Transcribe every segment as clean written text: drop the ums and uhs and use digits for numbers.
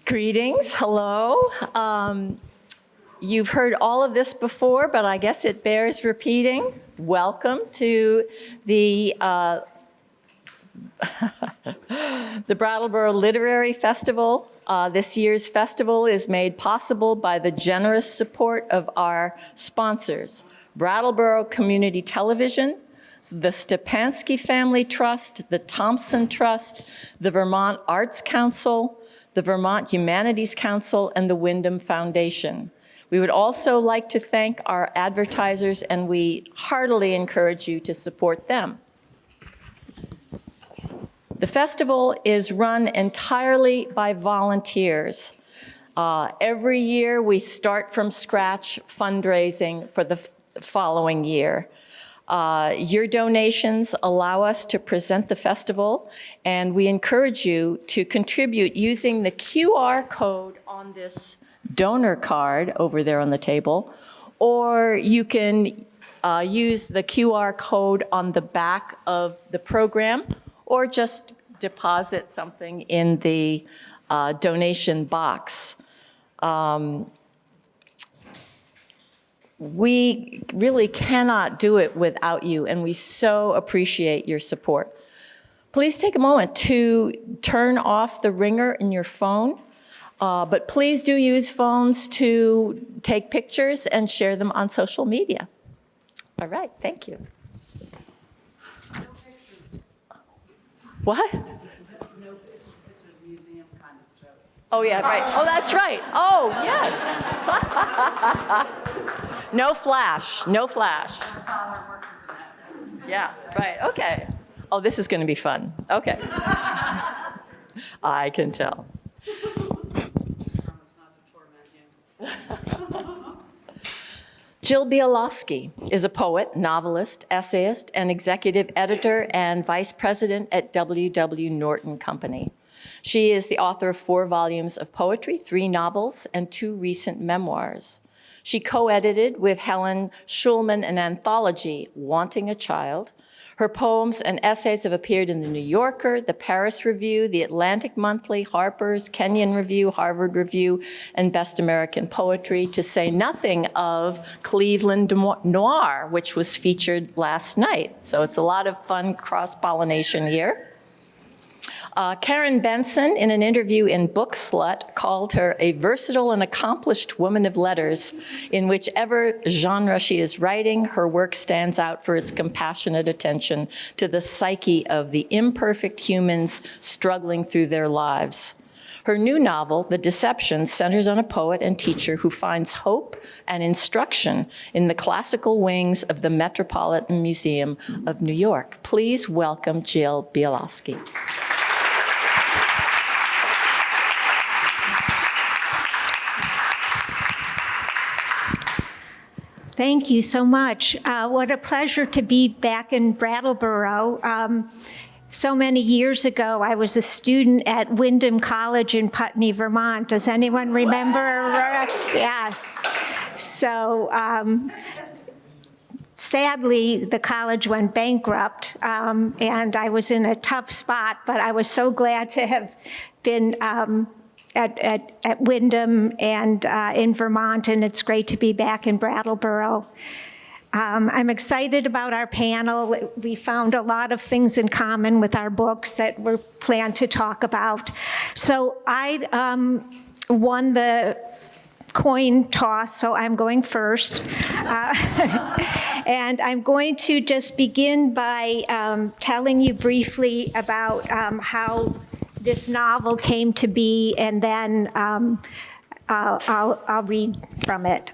Greetings, hello. You've heard all of this before, but I guess it bears repeating. Welcome to the Brattleboro Literary Festival. This year's festival is made possible by the generous support of our sponsors, Brattleboro Community Television, the Stepansky Family Trust, the Thompson Trust, the Vermont Arts Council, the Vermont Humanities Council, and the Wyndham Foundation. We would also like to thank our advertisers, and we heartily encourage you to support them. The festival is run entirely by volunteers. Every year we start from scratch fundraising for the following year. Your donations allow us to present the festival, and we encourage you to contribute using the QR code on this donor card over there on the table, or you can use the QR code on the back of the program, or just deposit something in the donation box. We really cannot do it without you, and we so appreciate your support. Please take a moment to turn off the ringer in your phone, but please do use phones to take pictures and share them on social media. All right, thank you. What? No, it's a museum kind of show. Oh, yeah, right. Oh, that's right. Oh, yes. No flash, no flash. Yeah, right, okay. Oh, this is going to be fun. Okay. I can tell. Jill Bialosky is a poet, novelist, essayist, and executive editor and vice president at W.W. Norton Company. She is the author of 4 volumes of poetry, 3 novels, and 2 recent memoirs. She co-edited with Helen Schulman an anthology, Wanting a Child. Her poems and essays have appeared in The New Yorker, The Paris Review, The Atlantic Monthly, Harper's, Kenyon Review, Harvard Review, and Best American Poetry, to say nothing of Cleveland Noir, which was featured last night. So it's a lot of fun cross-pollination here. Karen Benson, in an interview in Book Slut, called her a versatile and accomplished woman of letters. In whichever genre she is writing, her work stands out for its compassionate attention to the psyche of the imperfect humans struggling through their lives. Her new novel, The Deception, centers on a poet and teacher who finds hope and instruction in the classical wings of the Metropolitan Museum of New York. Please welcome Jill Bialosky. Thank you so much. What a pleasure to be back in Brattleboro. So many years ago, I was a student at Wyndham College in Putney, Vermont. Does anyone remember? Yes. So sadly, the college went bankrupt, and I was in a tough spot, but I was so glad to have been at Wyndham and in Vermont, and it's great to be back in Brattleboro. I'm excited about our panel. We found a lot of things in common with our books that we're planned to talk about. So I won the coin toss, so I'm going first. And I'm going to just begin by telling you briefly about how this novel came to be, and then I'll read from it.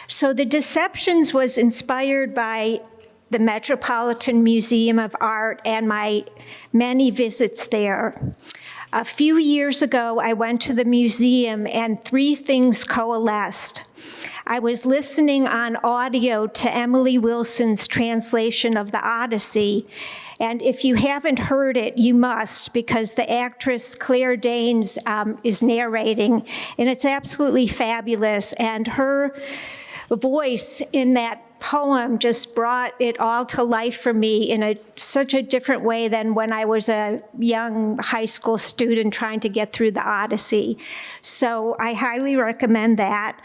So The Deceptions was inspired by the Metropolitan Museum of Art and my many visits there. A few years ago, I went to the museum and 3 things coalesced. I was listening on audio to Emily Wilson's translation of the Odyssey, and if you haven't heard it, you must, because the actress Claire Danes is narrating, and it's absolutely fabulous. And her voice in that poem just brought it all to life for me in such a different way than when I was a young high school student trying to get through the Odyssey. So I highly recommend that.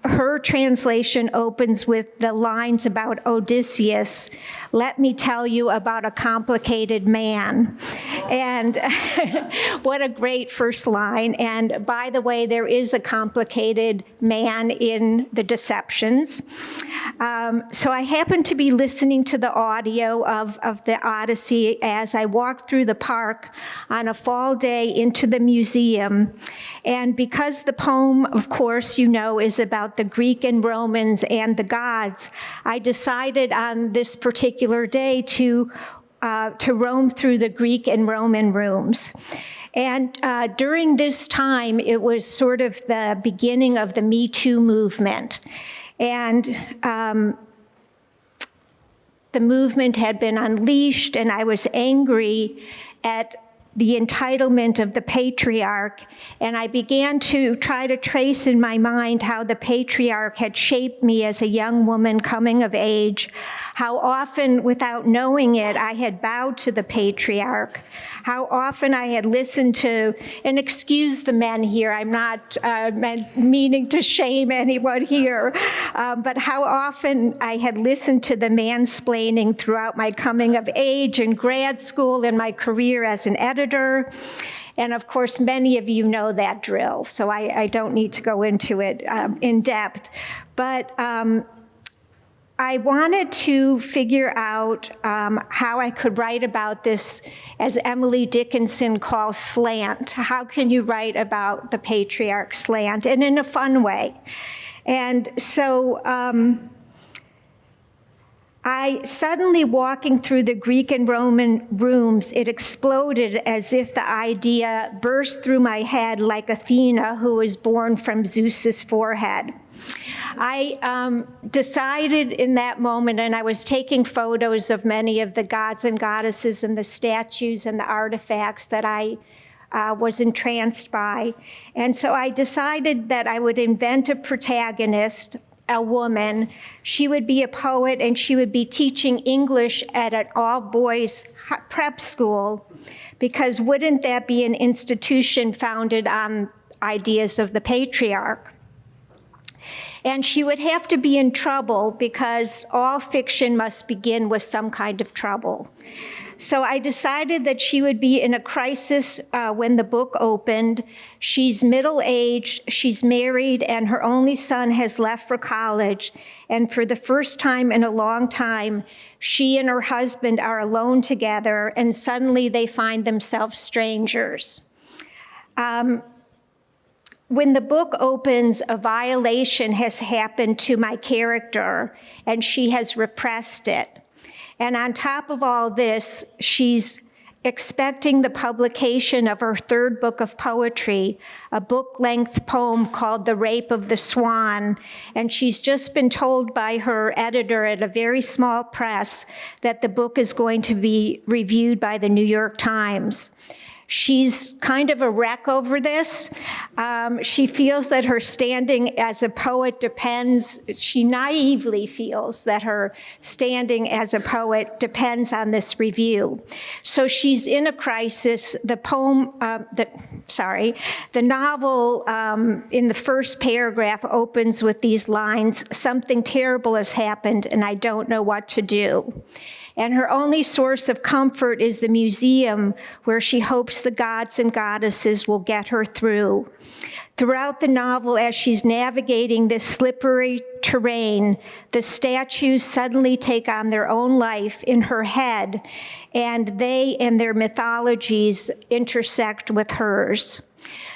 Her translation opens with the lines about Odysseus, "Let me tell you about a complicated man." And what a great first line. And by the way, there is a complicated man in The Deceptions. So I happened to be listening to the audio of the Odyssey as I walked through the park on a fall day into the museum. And because the poem, of course, you know, is about the Greek and Romans and the gods, I decided on this particular day to roam through the Greek and Roman rooms. And during this time, it was sort of the beginning of the Me Too movement. And the movement had been unleashed, and I was angry at the entitlement of the patriarch, and I began to try to trace in my mind how the patriarch had shaped me as a young woman coming of age, how often, without knowing it, I had bowed to the patriarch, how often I had listened to, and excuse the men here, I'm not meaning to shame anyone here, but how often I had listened to the mansplaining throughout my coming of age in grad school and my career as an editor. And of course, many of you know that drill, so I don't need to go into it in depth. But I wanted to figure out how I could write about this, as Emily Dickinson calls slant. How can you write about the patriarch slant, and in a fun way? And so I suddenly, walking through the Greek and Roman rooms, it exploded as if the idea burst through my head like Athena, who was born from Zeus's forehead. I decided in that moment, and I was taking photos of many of the gods and goddesses and the statues and the artifacts that I was entranced by. And so I decided that I would invent a protagonist, a woman. She would be a poet, and she would be teaching English at an all-boys prep school, because wouldn't that be an institution founded on ideas of the patriarch? And she would have to be in trouble, because all fiction must begin with some kind of trouble. So I decided that she would be in a crisis when the book opened. She's middle-aged, she's married, and her only son has left for college. And for the first time in a long time, she and her husband are alone together, and suddenly they find themselves strangers. When the book opens, a violation has happened to my character, and she has repressed it. And on top of all this, she's expecting the publication of her third book of poetry, a book-length poem called The Rape of the Swan. And she's just been told by her editor at a very small press that the book is going to be reviewed by the New York Times. She's kind of a wreck over this. She feels that her standing as a poet depends, she naively feels that her standing as a poet depends on this review. So she's in a crisis. The novel in the first paragraph opens with these lines, "Something terrible has happened and I don't know what to do." And her only source of comfort is the museum, where she hopes the gods and goddesses will get her through. Throughout the novel, as she's navigating this slippery terrain, the statues suddenly take on their own life in her head, and they and their mythologies intersect with hers.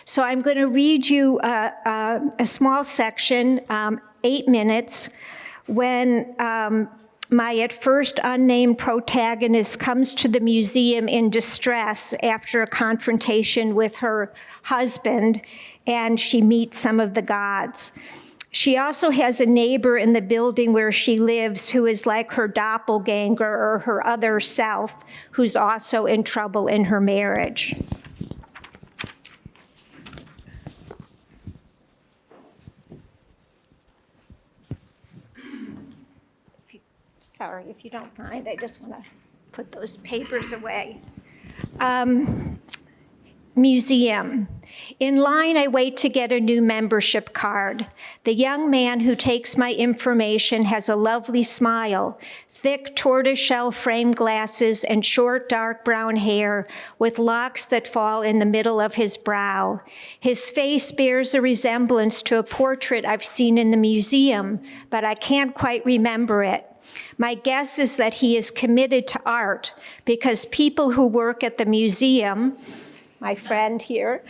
So I'm going to read you a small section, 8 minutes, when my at first unnamed protagonist comes to the museum in distress after a confrontation with her husband, and she meets some of the gods. She also has a neighbor in the building where she lives who is like her doppelganger or her other self, who's also in trouble in her marriage. Sorry, if you don't mind, I just want to put those papers away. Museum. In line, I wait to get a new membership card. The young man who takes my information has a lovely smile, thick tortoiseshell frame glasses, and short dark brown hair with locks that fall in the middle of his brow. His face bears a resemblance to a portrait I've seen in the museum, but I can't quite remember it. My guess is that he is committed to art because people who work at the museum, my friend here,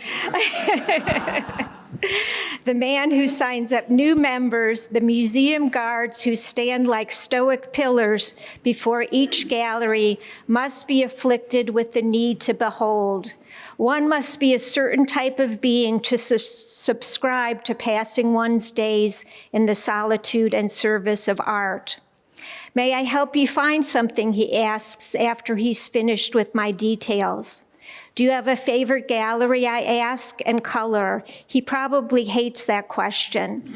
the man who signs up new members, the museum guards who stand like stoic pillars before each gallery must be afflicted with the need to behold. One must be a certain type of being to subscribe to passing one's days in the solitude and service of art. May I help you find something, he asks after he's finished with my details. Do you have a favorite gallery, I ask, and color? He probably hates that question.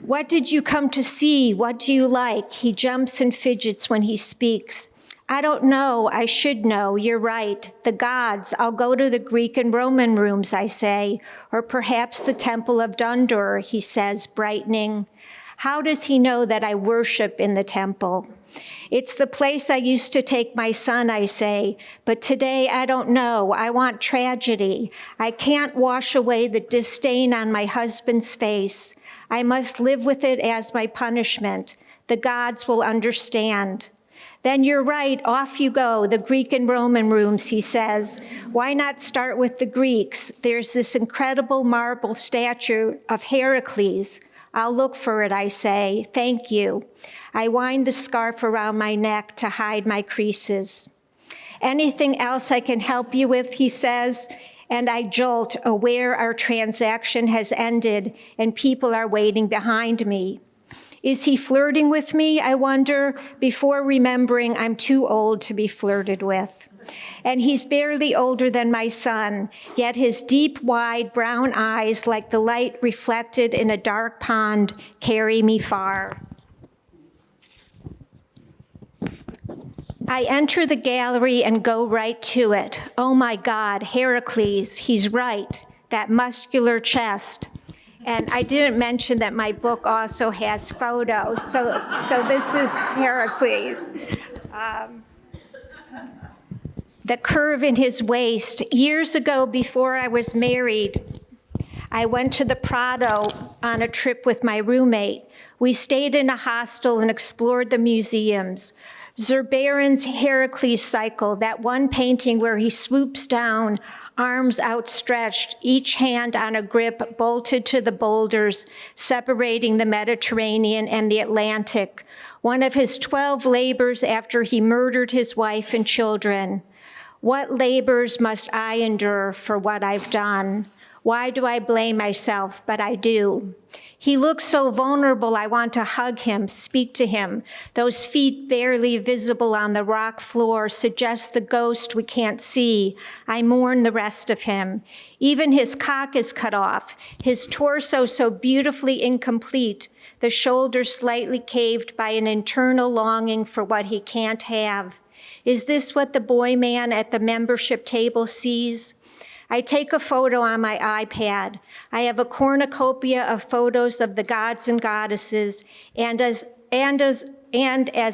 What did you come to see? What do you like? He jumps and fidgets when he speaks. I don't know. I should know. You're right. The gods. I'll go to the Greek and Roman rooms, I say, or perhaps the Temple of Dundur, he says, brightening. How does he know that I worship in the temple? It's the place I used to take my son, I say, but today I don't know. I want tragedy. I can't wash away the disdain on my husband's face. I must live with it as my punishment. The gods will understand. Then you're right, off you go, the Greek and Roman rooms, he says. Why not start with the Greeks? There's this incredible marble statue of Heracles. I'll look for it, I say. Thank you. I wind the scarf around my neck to hide my creases. Anything else I can help you with, he says, and I jolt, aware our transaction has ended and people are waiting behind me. Is he flirting with me, I wonder, before remembering I'm too old to be flirted with. And he's barely older than my son, yet his deep, wide brown eyes, like the light reflected in a dark pond, carry me far. I enter the gallery and go right to it. Oh my God, Heracles, he's right, that muscular chest. And I didn't mention that my book also has photos, so this is Heracles. The curve in his waist. Years ago, before I was married, I went to the Prado on a trip with my roommate. We stayed in a hostel and explored the museums. Zurbaran's Heracles cycle, that one painting where he swoops down, arms outstretched, each hand on a grip bolted to the boulders separating the Mediterranean and the Atlantic, one of his 12 labors after he murdered his wife and children. What labors must I endure for what I've done? Why do I blame myself? But I do. He looks so vulnerable, I want to hug him, speak to him. Those feet barely visible on the rock floor suggest the ghost we can't see. I mourn the rest of him. Even his cock is cut off, his torso so beautifully incomplete, the shoulders slightly caved by an internal longing for what he can't have. Is this what the boy man at the membership table sees? I take a photo on my iPad. I have a cornucopia of photos of the gods and goddesses, and as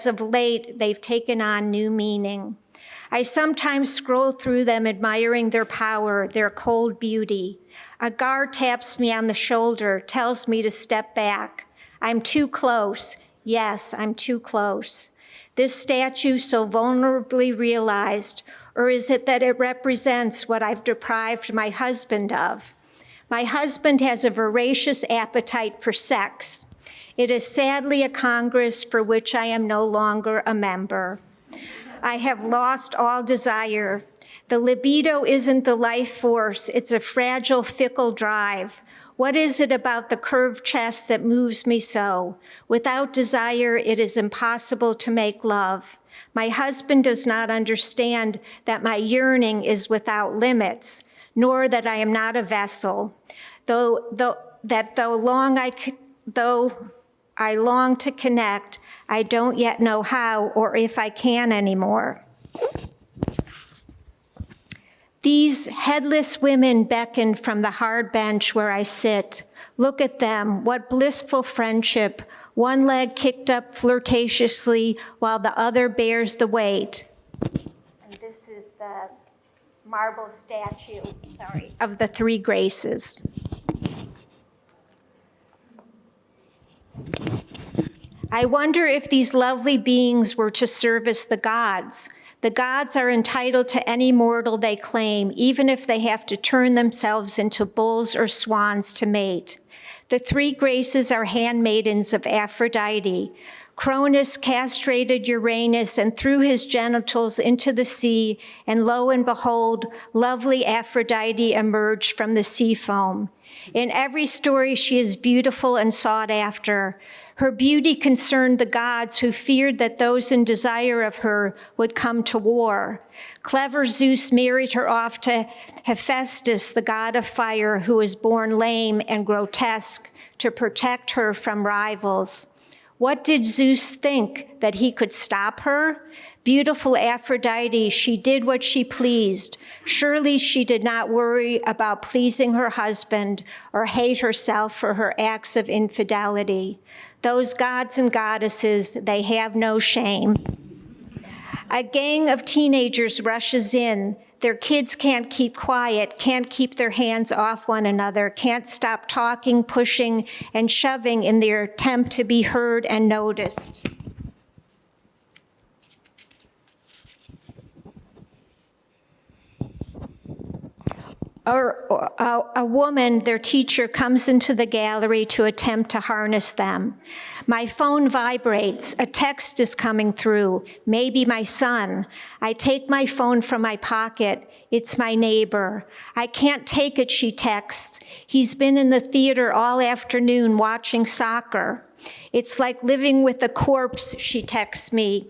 of late, they've taken on new meaning. I sometimes scroll through them, admiring their power, their cold beauty. A guard taps me on the shoulder, tells me to step back. I'm too close. Yes, I'm too close. This statue so vulnerably realized, or is it that it represents what I've deprived my husband of? My husband has a voracious appetite for sex. It is sadly a Congress for which I am no longer a member. I have lost all desire. The libido isn't the life force, it's a fragile, fickle drive. What is it about the curved chest that moves me so? Without desire, it is impossible to make love. My husband does not understand that my yearning is without limits, nor that I am not a vessel. Though I long to connect. I don't yet know how or if I can anymore. These headless women beckon from the hard bench where I sit. Look at them, what blissful friendship. One leg kicked up flirtatiously while the other bears the weight. And this is the marble statue, of the Three Graces. I wonder if these lovely beings were to service the gods. The gods are entitled to any mortal they claim, even if they have to turn themselves into bulls or swans to mate. The Three Graces are handmaidens of Aphrodite. Cronus castrated Uranus and threw his genitals into the sea, and lo and behold, lovely Aphrodite emerged from the sea foam. In every story, she is beautiful and sought after. Her beauty concerned the gods who feared that those in desire of her would come to war. Clever Zeus married her off to Hephaestus, the god of fire, who was born lame and grotesque to protect her from rivals. What did Zeus think, that he could stop her? Beautiful Aphrodite, she did what she pleased. Surely she did not worry about pleasing her husband or hate herself for her acts of infidelity. Those gods and goddesses, they have no shame. A gang of teenagers rushes in. Their kids can't keep quiet, can't keep their hands off one another, can't stop talking, pushing, and shoving in their attempt to be heard and noticed. A woman, their teacher, comes into the gallery to attempt to harness them. My phone vibrates. A text is coming through. Maybe my son. I take my phone from my pocket. It's my neighbor. I can't take it, she texts. He's been in the theater all afternoon watching soccer. It's like living with a corpse, she texts me.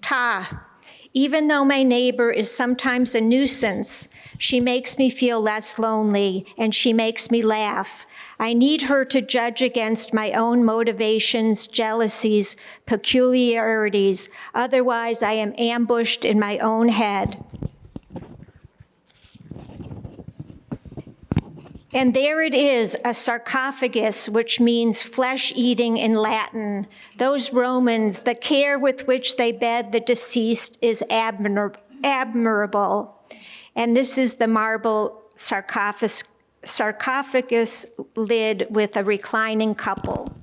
Ta. Even though my neighbor is sometimes a nuisance, she makes me feel less lonely, and she makes me laugh. I need her to judge against my own motivations, jealousies, peculiarities. Otherwise, I am ambushed in my own head. And there it is, a sarcophagus, which means flesh-eating in Latin. Those Romans, the care with which they bed the deceased is admirable. And this is the marble sarcophagus lid with a reclining couple.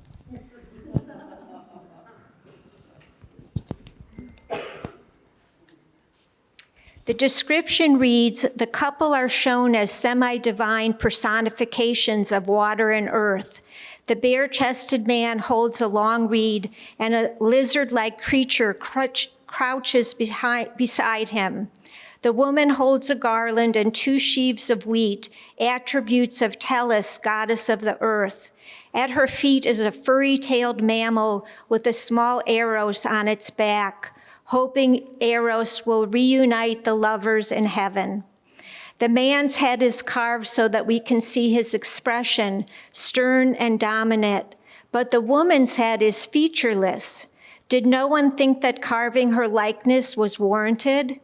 The description reads, the couple are shown as semi-divine personifications of water and earth. The bare-chested man holds a long reed, and a lizard-like creature crouches beside him. The woman holds a garland and 2 sheaves of wheat, attributes of Tellus, goddess of the earth. At her feet is a furry-tailed mammal with a small Eros on its back, hoping Eros will reunite the lovers in heaven. The man's head is carved so that we can see his expression, stern and dominant, but the woman's head is featureless. Did no one think that carving her likeness was warranted?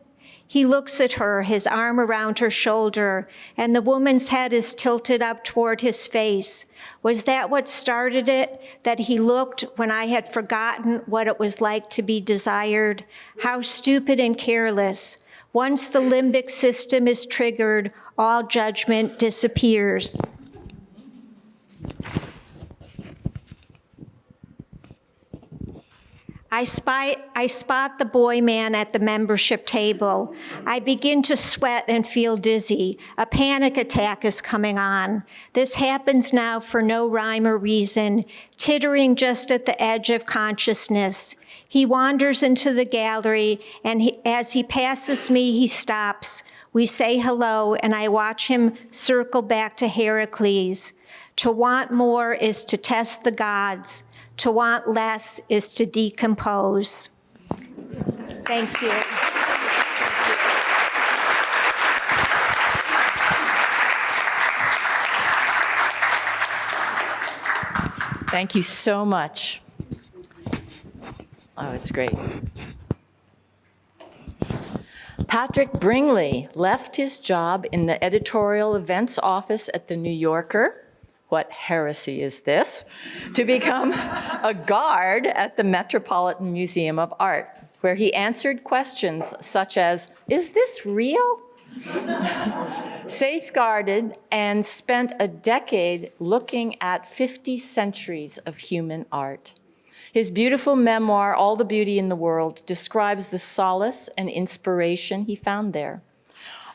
He looks at her, his arm around her shoulder, and the woman's head is tilted up toward his face. Was that what started it, that he looked when I had forgotten what it was like to be desired? How stupid and careless. Once the limbic system is triggered, all judgment disappears. I spot the boy man at the membership table. I begin to sweat and feel dizzy. A panic attack is coming on. This happens now for no rhyme or reason, tittering just at the edge of consciousness. He wanders into the gallery, and as he passes me, he stops. We say hello, and I watch him circle back to Heracles. To want more is to test the gods. To want less is to decompose. Thank you. Thank you so much. Oh, it's great. Patrick Bringley left his job in the editorial events office at The New Yorker. What heresy is this? To become a guard at the Metropolitan Museum of Art, where he answered questions such as, "Is this real?" Safeguarded and spent a decade looking at 50 centuries of human art. His beautiful memoir, All the Beauty in the World, describes the solace and inspiration he found there.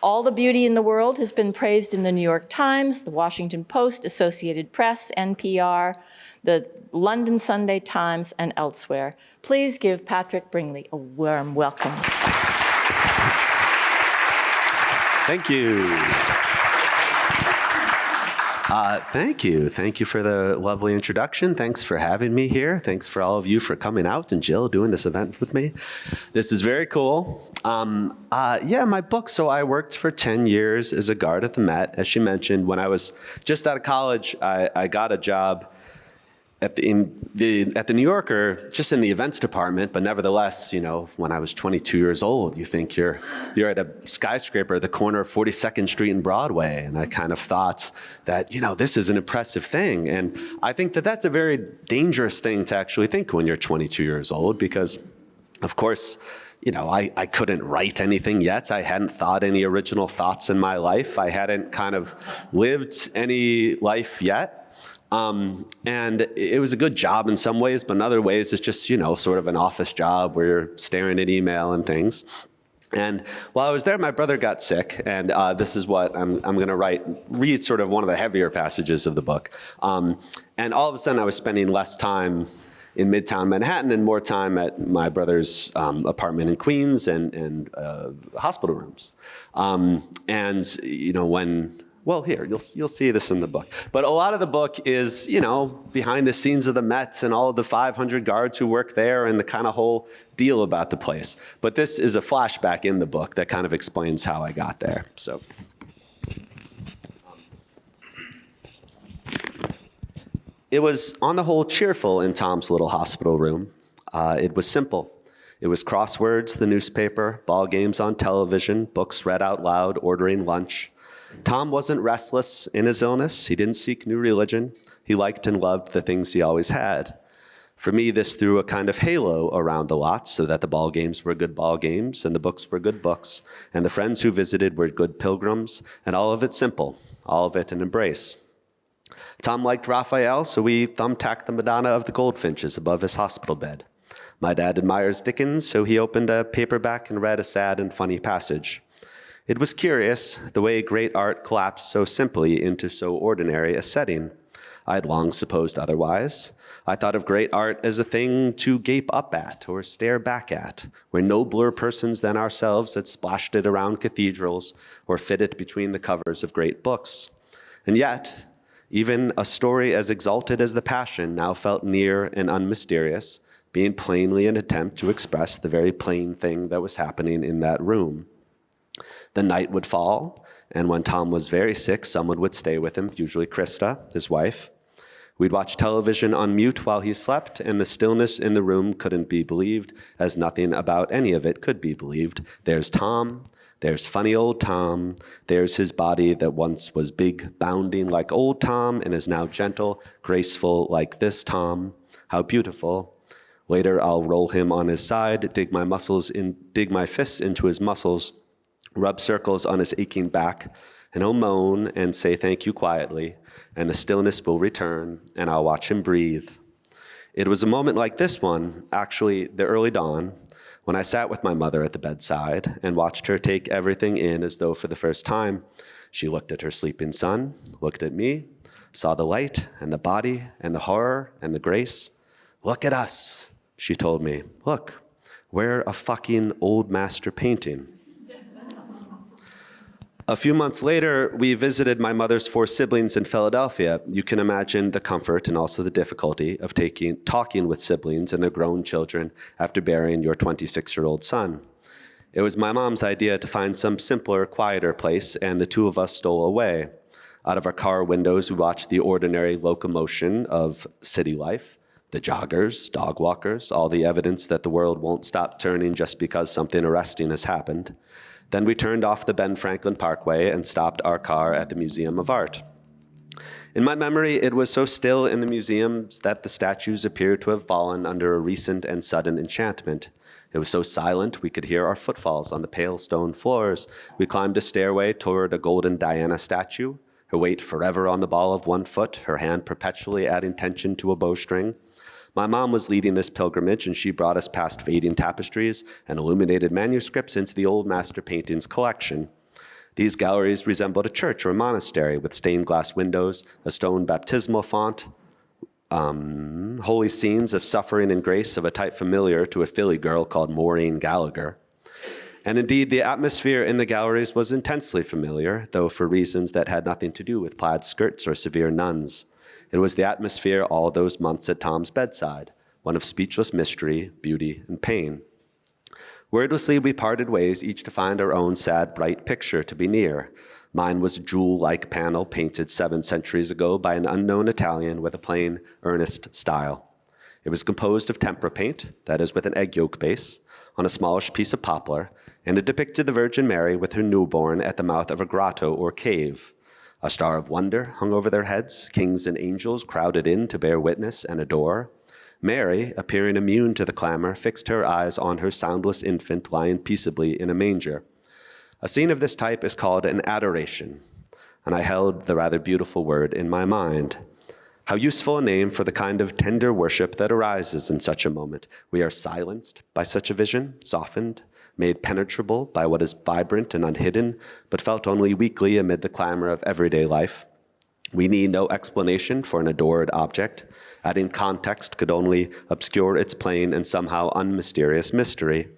All the Beauty in the World has been praised in the New York Times, the Washington Post, Associated Press, NPR, the London Sunday Times, and elsewhere. Please give Patrick Bringley a warm welcome. Thank you. Thank you. Thank you for the lovely introduction. Thanks for having me here. Thanks for all of you for coming out and Jill doing this event with me. This is very cool. Yeah, my book. So I worked for 10 years as a guard at the Met. As she mentioned, when I was just out of college, I got a job at the New Yorker, just in the events department, but nevertheless, you know, when I was 22 years old, you think you're at a skyscraper at the corner of 42nd Street and Broadway, and I kind of thought that, you know, this is an impressive thing, and I think that that's a very dangerous thing to actually think when you're 22 years old, because, of course, you know, I couldn't write anything yet. I hadn't thought any original thoughts in my life. I hadn't kind of lived any life yet. And it was a good job in some ways, but in other ways, it's just, you know, sort of an office job where you're staring at email and things. And while I was there, my brother got sick, and this is what I'm going to read sort of one of the heavier passages of the book. And all of a sudden, I was spending less time in Midtown Manhattan and more time at my brother's apartment in Queens and hospital rooms. And, you know, well, here, you'll see this in the book. But a lot of the book is, you know, behind the scenes of the Met and all of the 500 guards who work there and the kind of whole deal about the place. But this is a flashback in the book that kind of explains how I got there. So, it was, on the whole, cheerful in Tom's little hospital room. It was simple. It was crosswords, the newspaper, ball games on television, books read out loud, ordering lunch. Tom wasn't restless in his illness. He didn't seek new religion. He liked and loved the things he always had. For me, this threw a kind of halo around the lot so that the ball games were good ball games and the books were good books and the friends who visited were good pilgrims, and all of it simple, all of it an embrace. Tom liked Raphael, so we thumbtacked the Madonna of the Goldfinches above his hospital bed. My dad admires Dickens, so he opened a paperback and read a sad and funny passage. It was curious, the way great art collapsed so simply into so ordinary a setting. I had long supposed otherwise. I thought of great art as a thing to gape up at or stare back at, where nobler persons than ourselves had splashed it around cathedrals or fit it between the covers of great books. And yet, even a story as exalted as The Passion now felt near and unmysterious, being plainly an attempt to express the very plain thing that was happening in that room. The night would fall, and when Tom was very sick, someone would stay with him, usually Krista, his wife. We'd watch television on mute while he slept, and the stillness in the room couldn't be believed, as nothing about any of it could be believed. There's Tom, there's funny old Tom, there's his body that once was big, bounding like old Tom, and is now gentle, graceful like this Tom. How beautiful. Later, I'll roll him on his side, dig my fists into his muscles, rub circles on his aching back, and he'll moan and say thank you quietly, and the stillness will return, and I'll watch him breathe. It was a moment like this one, actually the early dawn, when I sat with my mother at the bedside and watched her take everything in as though for the first time. She looked at her sleeping son, looked at me, saw the light and the body and the horror and the grace. Look at us, she told me. Look, we're a fucking old master painting. A few months later, we visited my mother's 4 siblings in Philadelphia. You can imagine the comfort and also the difficulty of talking with siblings and their grown children after burying your 26-year-old son. It was my mom's idea to find some simpler, quieter place, and the 2 of us stole away. Out of our car windows, we watched the ordinary locomotion of city life, The joggers, dog walkers, all the evidence that the world won't stop turning just because something arresting has happened. Then we turned off the Ben Franklin Parkway and stopped our car at the Museum of Art. In my memory, it was so still in the museums that the statues appeared to have fallen under a recent and sudden enchantment. It was so silent we could hear our footfalls on the pale stone floors. We climbed a stairway toward a golden Diana statue, her weight forever on the ball of one foot, her hand perpetually adding tension to a bowstring. My mom was leading this pilgrimage, and she brought us past fading tapestries and illuminated manuscripts into the old master paintings collection. These galleries resembled a church or a monastery with stained glass windows, a stone baptismal font, holy scenes of suffering and grace of a type familiar to a Philly girl called Maureen Gallagher. And indeed, the atmosphere in the galleries was intensely familiar, though for reasons that had nothing to do with plaid skirts or severe nuns. It was the atmosphere all those months at Tom's bedside, one of speechless mystery, beauty, and pain. Wordlessly, we parted ways, each to find our own sad, bright picture to be near. Mine was a jewel-like panel painted 7 centuries ago by an unknown Italian with a plain, earnest style. It was composed of tempera paint, that is, with an egg yolk base, on a smallish piece of poplar, and it depicted the Virgin Mary with her newborn at the mouth of a grotto or cave. A star of wonder hung over their heads, kings and angels crowded in to bear witness and adore. Mary, appearing immune to the clamor, fixed her eyes on her soundless infant lying peaceably in a manger. A scene of this type is called an adoration, and I held the rather beautiful word in my mind. How useful a name for the kind of tender worship that arises in such a moment. We are silenced by such a vision, softened, made penetrable by what is vibrant and unhidden, but felt only weakly amid the clamor of everyday life. We need no explanation for an adored object. Adding context could only obscure its plain and somehow unmysterious mystery.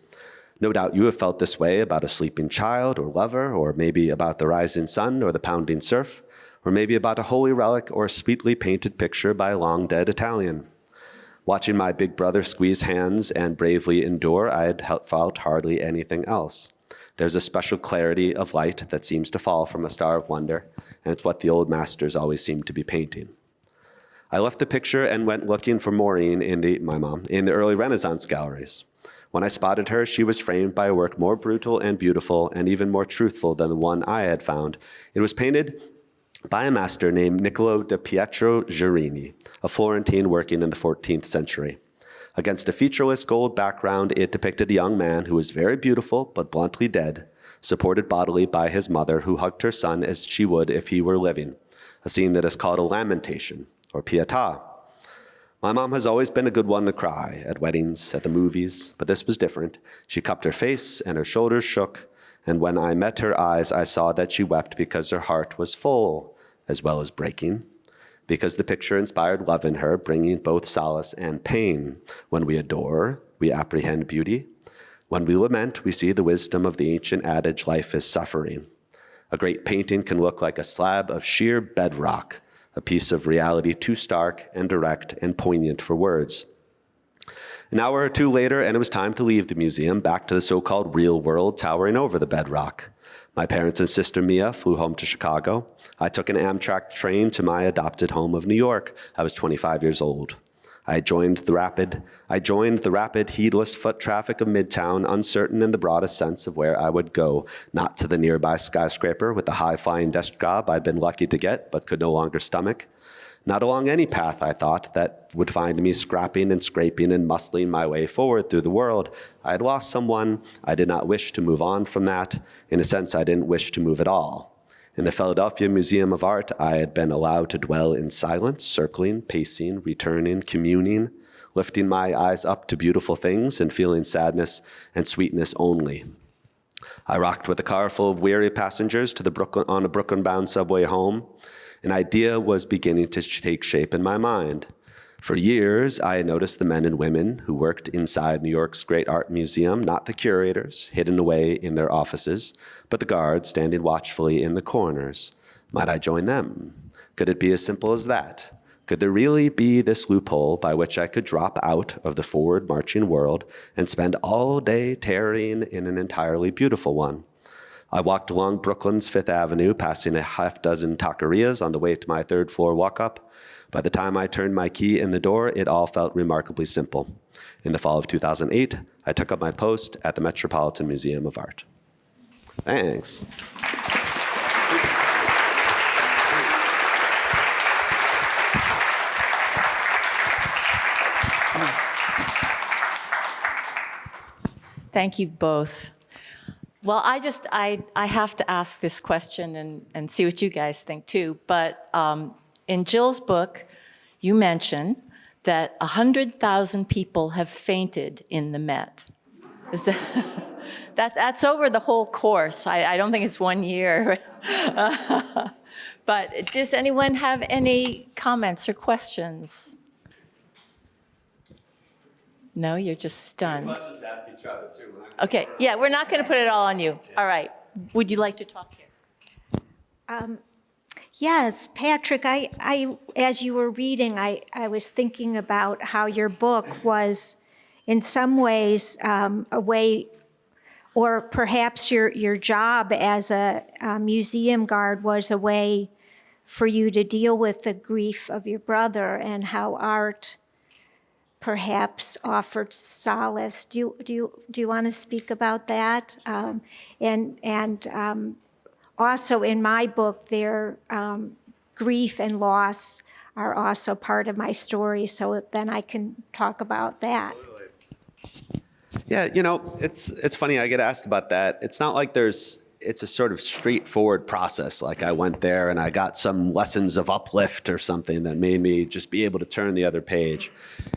No doubt you have felt this way about a sleeping child or lover, or maybe about the rising sun or the pounding surf, or maybe about a holy relic or a sweetly painted picture by a long-dead Italian. Watching my big brother squeeze hands and bravely endure, I had felt hardly anything else. There's a special clarity of light that seems to fall from a star of wonder, and it's what the old masters always seemed to be painting. I left the picture and went looking for Maureen, my mom, in the early Renaissance galleries. When I spotted her, she was framed by a work more brutal and beautiful and even more truthful than the one I had found. It was painted by a master named Niccolo da Pietro Giurini, a Florentine working in the 14th century. Against a featureless gold background, it depicted a young man who was very beautiful but bluntly dead, supported bodily by his mother, who hugged her son as she would if he were living, a scene that is called a lamentation, or pietà. My mom has always been a good one to cry, at weddings, at the movies, but this was different. She cupped her face and her shoulders shook, and when I met her eyes, I saw that she wept because her heart was full, as well as breaking, because the picture inspired love in her, bringing both solace and pain. When we adore, we apprehend beauty. When we lament, we see the wisdom of the ancient adage, life is suffering. A great painting can look like a slab of sheer bedrock, a piece of reality too stark and direct and poignant for words. An hour or two later, and it was time to leave the museum, back to the so-called real world towering over the bedrock. My parents and sister Mia flew home to Chicago. I took an Amtrak train to my adopted home of New York. I was 25 years old. I joined the rapid, heedless foot traffic of Midtown, uncertain in the broadest sense of where I would go, not to the nearby skyscraper with the high-flying desk job I'd been lucky to get but could no longer stomach. Not along any path, I thought, that would find me scrapping and scraping and muscling my way forward through the world. I had lost someone. I did not wish to move on from that. In a sense, I didn't wish to move at all. In the Philadelphia Museum of Art, I had been allowed to dwell in silence, circling, pacing, returning, communing, lifting my eyes up to beautiful things and feeling sadness and sweetness only. I rocked with a car full of weary passengers on a Brooklyn-bound subway home. An idea was beginning to take shape in my mind. For years, I had noticed the men and women who worked inside New York's great art museum, not the curators, hidden away in their offices, but the guards standing watchfully in the corners. Might I join them? Could it be as simple as that? Could there really be this loophole by which I could drop out of the forward-marching world and spend all day tarrying in an entirely beautiful one? I walked along Brooklyn's Fifth Avenue, passing a half-dozen taquerias on the way to my third-floor walk-up. By the time I turned my key in the door, it all felt remarkably simple. In the fall of 2008, I took up my post at the Metropolitan Museum of Art. Thanks. Thank you both. Well, I have to ask this question and see what you guys think too. But in Jill's book, you mention that 100,000 people have fainted in the Met. Is that's over the whole course. I don't think it's 1 year. But does anyone have any comments or questions? No, you're just stunned. Questions to ask each other too. Okay, yeah, we're not going to put it all on you. All right. Would you like to talk here? Yes, Patrick, I as you were reading, I was thinking about how your book was in some ways a way, or perhaps your job as a museum guard was a way for you to deal with the grief of your brother, and how art perhaps offered solace. Do you want to speak about that? Also in my book, their grief and loss are also part of my story, so then I can talk about that. Yeah, you know, it's funny, I get asked about that. It's not like it's a sort of straightforward process. Like I went there and I got some lessons of uplift or something that made me just be able to turn the other page.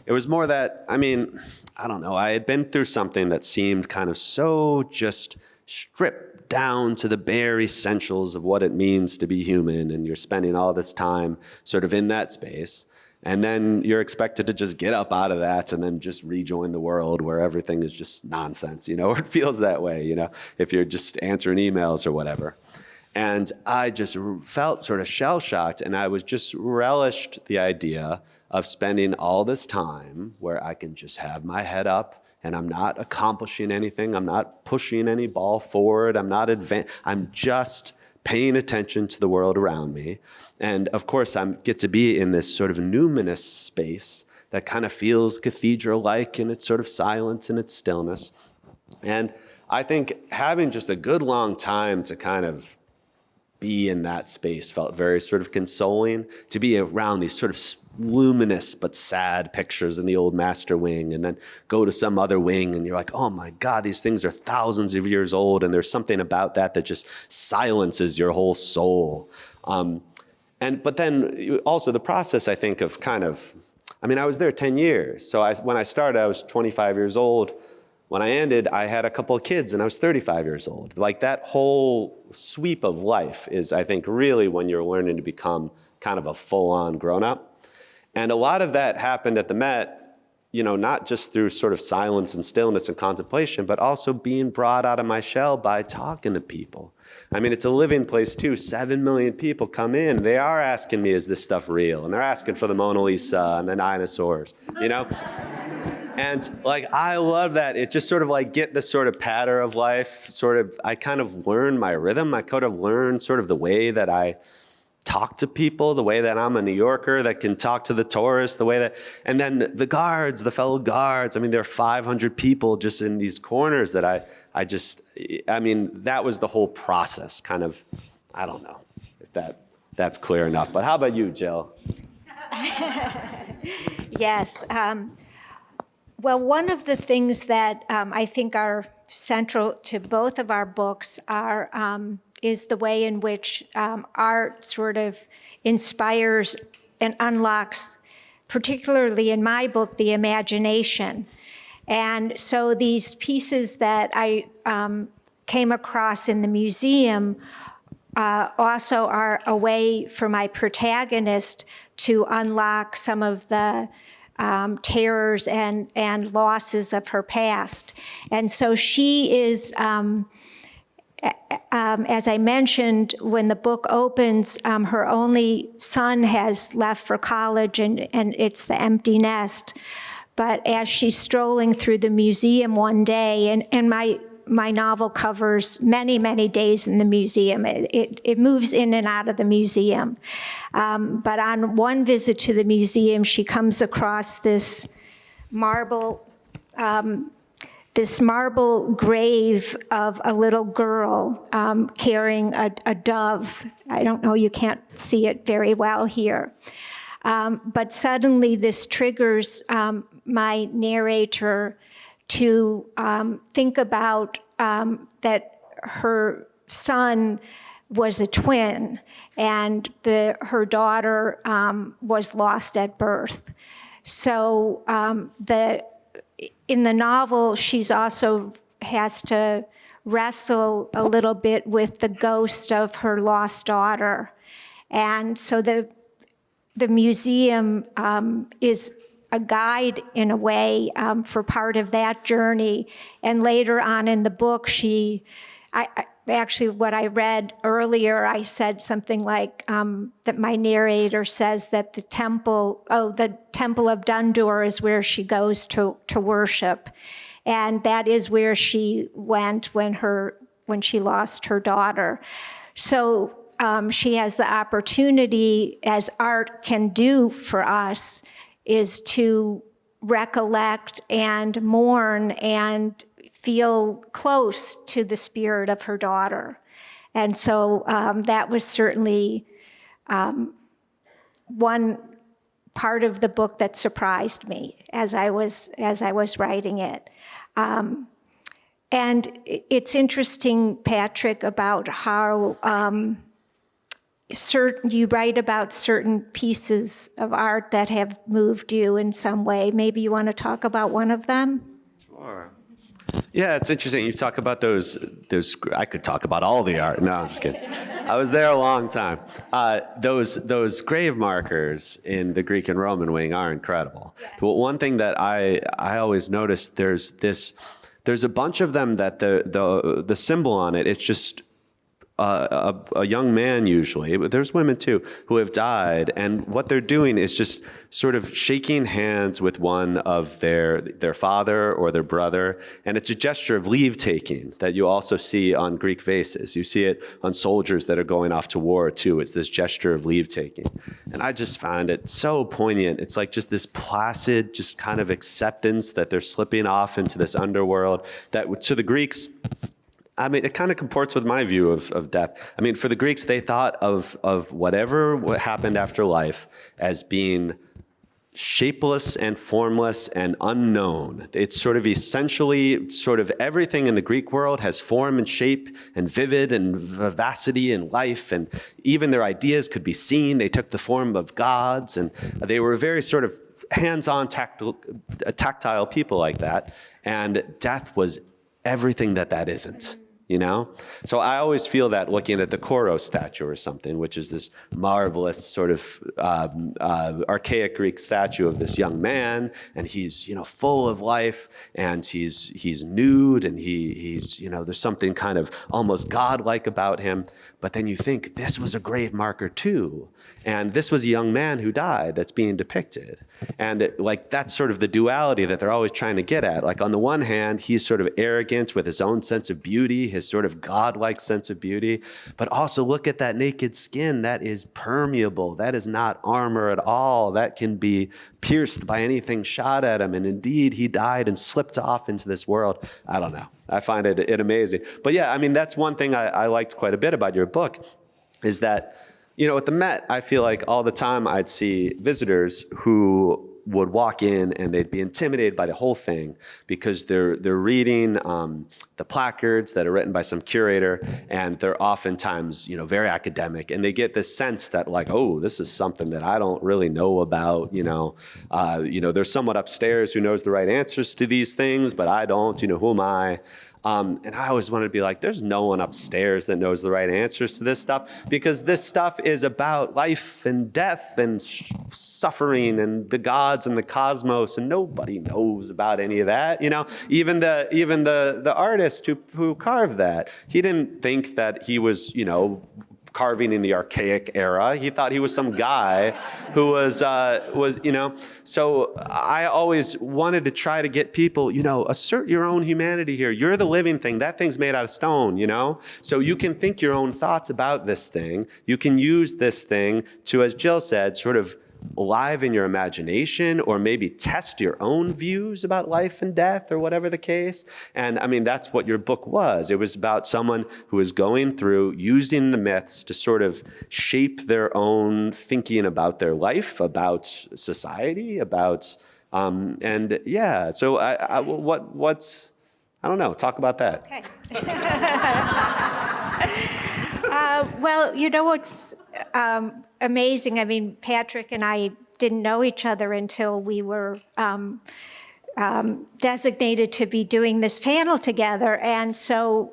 It was more that, I mean, I don't know, I had been through something that seemed kind of so just stripped down to the bare essentials of what it means to be human, and you're spending all this time sort of in that space. And then you're expected to just get up out of that and then just rejoin the world where everything is just nonsense, you know, or it feels that way, you know, if you're just answering emails or whatever. And I just felt sort of shell-shocked, and I was just relished the idea of spending all this time where I can just have my head up and I'm not accomplishing anything. I'm not pushing any ball forward. I'm just paying attention to the world around me. And of course, I get to be in this sort of numinous space that kind of feels cathedral-like in its sort of silence and its stillness. And I think having just a good long time to kind of be in that space felt very sort of consoling, to be around these sort of luminous but sad pictures in the old master wing, and then go to some other wing and you're like, oh my God, these things are thousands of years old, and there's something about that that just silences your whole soul. But then also the process, I think, of kind of, I mean, I was there 10 years. So when I started, I was 25 years old. When I ended, I had a couple of kids and I was 35 years old. Like that whole sweep of life is, I think, really when you're learning to become kind of a full-on grown-up. And a lot of that happened at the Met, you know, not just through sort of silence and stillness and contemplation, but also being brought out of my shell by talking to people. I mean, it's a living place too. 7 million people come in. They are asking me, is this stuff real? And they're asking for the Mona Lisa and the dinosaurs, you know? And like, I love that. It just sort of like get this sort of patter of life, sort of, I kind of learned my rhythm. I could have learned sort of the way that I talk to people, the way that I'm a New Yorker that can talk to the tourists, the way that, and then the guards, the fellow guards, I mean, there are 500 people just in these corners that I mean, that was the whole process, kind of, I don't know if that's clear enough, but how about you, Jill? Yes. Well, one of the things that I think are central to both of our books is the way in which art sort of inspires and unlocks, particularly in my book, the imagination. And so these pieces that I came across in the museum also are a way for my protagonist to unlock some of the terrors and losses of her past. And so she is, as I mentioned, when the book opens, her only son has left for college, and it's the empty nest. But as she's strolling through the museum one day, and my my novel covers many, many days in the museum. It moves in and out of the museum. But on one visit to the museum, she comes across this marble grave of a little girl carrying a dove. I don't know, you can't see it very well here. But suddenly this triggers my narrator to think about that her son was a twin, and her daughter was lost at birth. So in the novel, she's also has to wrestle a little bit with the ghost of her lost daughter. And so the museum is a guide in a way for part of that journey. And later on in the book, actually what I read earlier, I said something like that my narrator says that the temple of Dundur is where she goes to worship. And that is where she went when she lost her daughter. So she has the opportunity, as art can do for us, is to recollect and mourn and feel close to the spirit of her daughter. And so that was certainly one part of the book that surprised me as I was writing it. And it's interesting, Patrick, about how you write about certain pieces of art that have moved you in some way. Maybe you want to talk about one of them? Sure. Yeah, it's interesting. You talk about those. I could talk about all the art. No, I'm just kidding. I was there a long time. Those grave markers in the Greek and Roman wing are incredible. Yes. But one thing that I always notice, there's a bunch of them that the symbol on it, it's just a young man usually, but there's women too, who have died, and what they're doing is just sort of shaking hands with one of their father or their brother, and it's a gesture of leave-taking that you also see on Greek vases. You see it on soldiers that are going off to war too. It's this gesture of leave-taking, and I just found it so poignant. It's like just this placid, just kind of acceptance that they're slipping off into this underworld that to the Greeks, I mean, it kind of comports with my view of death. I mean, for the Greeks, they thought of what happened after life as being shapeless and formless and unknown. It's sort of essentially sort of everything in the Greek world has form and shape and vivid and vivacity and life, and even their ideas could be seen. They took the form of gods, and they were very sort of hands-on tactile people like that, and death was everything that isn't. You know? So I always feel that looking at the Koros statue or something, which is this marvelous sort of archaic Greek statue of this young man, and he's, full of life, and he's nude, and he's there's something kind of almost godlike about him. But then you think this was a grave marker too. And this was a young man who died that's being depicted. And that's sort of the duality that they're always trying to get at. Like on the one hand, he's sort of arrogant with his own sense of beauty, his sort of godlike sense of beauty. But also look at that naked skin. That is permeable. That is not armor at all. That can be pierced by anything shot at him. And indeed, he died and slipped off into this world. I don't know. I find it amazing. But yeah, I mean, that's one thing I liked quite a bit about your book is that, at the Met, I feel like all the time I'd see visitors who would walk in and they'd be intimidated by the whole thing because they're reading the placards that are written by some curator, and they're oftentimes, very academic, and they get this sense that oh, this is something that I don't really know about, there's someone upstairs who knows the right answers to these things, but I don't, who am I? And I always wanted to be like, there's no one upstairs that knows the right answers to this stuff, because this stuff is about life and death and suffering and the gods and the cosmos, and nobody knows about any of that. Even the artist who carved that, he didn't think that he was, carving in the archaic era. He thought he was some guy who was, So I always wanted to try to get people, assert your own humanity here. You're the living thing. That thing's made out of stone, So you can think your own thoughts about this thing. You can use this thing to, as Jill said, sort of liven your imagination, or maybe test your own views about life and death, or whatever the case. And I mean, that's what your book was. It was about someone who was going through using the myths to sort of shape their own thinking about their life, about society, about, So what's, I don't know, talk about that. Okay. Well, what's amazing? I mean, Patrick and I didn't know each other until we were designated to be doing this panel together. And so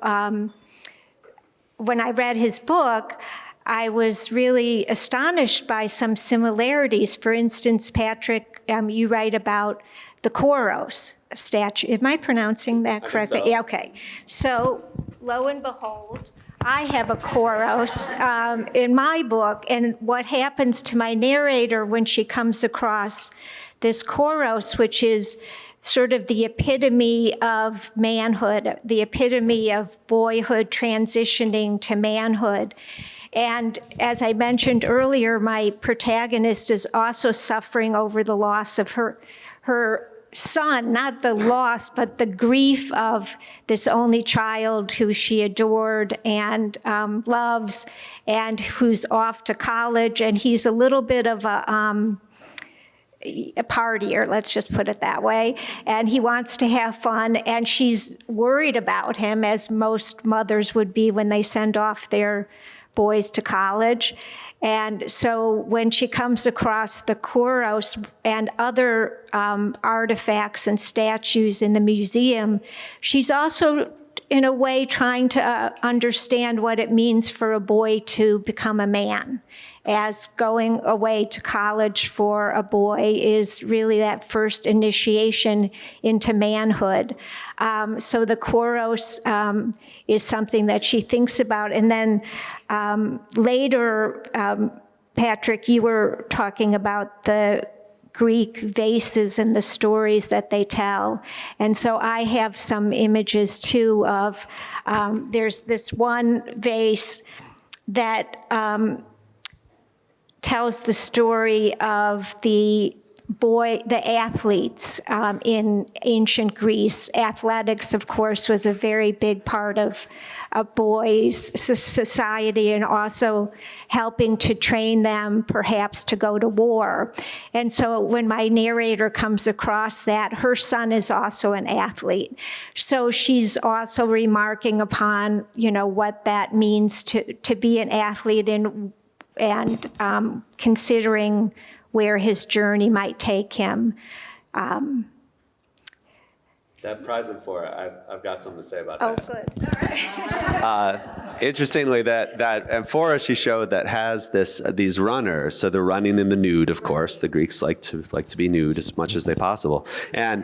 when I read his book, I was really astonished by some similarities. For instance, Patrick, you write about the Koros statue. Am I pronouncing that correctly? So. Yeah, okay. So lo and behold, I have a Koros in my book, and what happens to my narrator when she comes across this Koros, which is sort of the epitome of manhood, the epitome of boyhood transitioning to manhood. And as I mentioned earlier, my protagonist is also suffering over the loss of her son, not the loss, but the grief of this only child who she adored and loves, and who's off to college. And he's a little bit of a partier, let's just put it that way. And he wants to have fun, and she's worried about him, as most mothers would be when they send off their boys to college. And so when she comes across the Koros and other artifacts and statues in the museum, she's also, in a way, trying to understand what it means for a boy to become a man, as going away to college for a boy is really that first initiation into manhood. So the Koros is something that she thinks about. And then later, Patrick, you were talking about the Greek vases and the stories that they tell. And so I have some images too of, there's this one vase that tells the story of the athletes in ancient Greece. Athletics, of course, was a very big part of a boys' society, and also helping to train them perhaps to go to war. And so when my narrator comes across that, her son is also an athlete. So she's also remarking upon, what that means to be an athlete, and considering where his journey might take him. That prize in four, I've got something to say about Oh, that. good. All right. Interestingly, that amphora she showed that has these runners. So they're running in the nude, of course. The Greeks like to be nude as much as they possible, and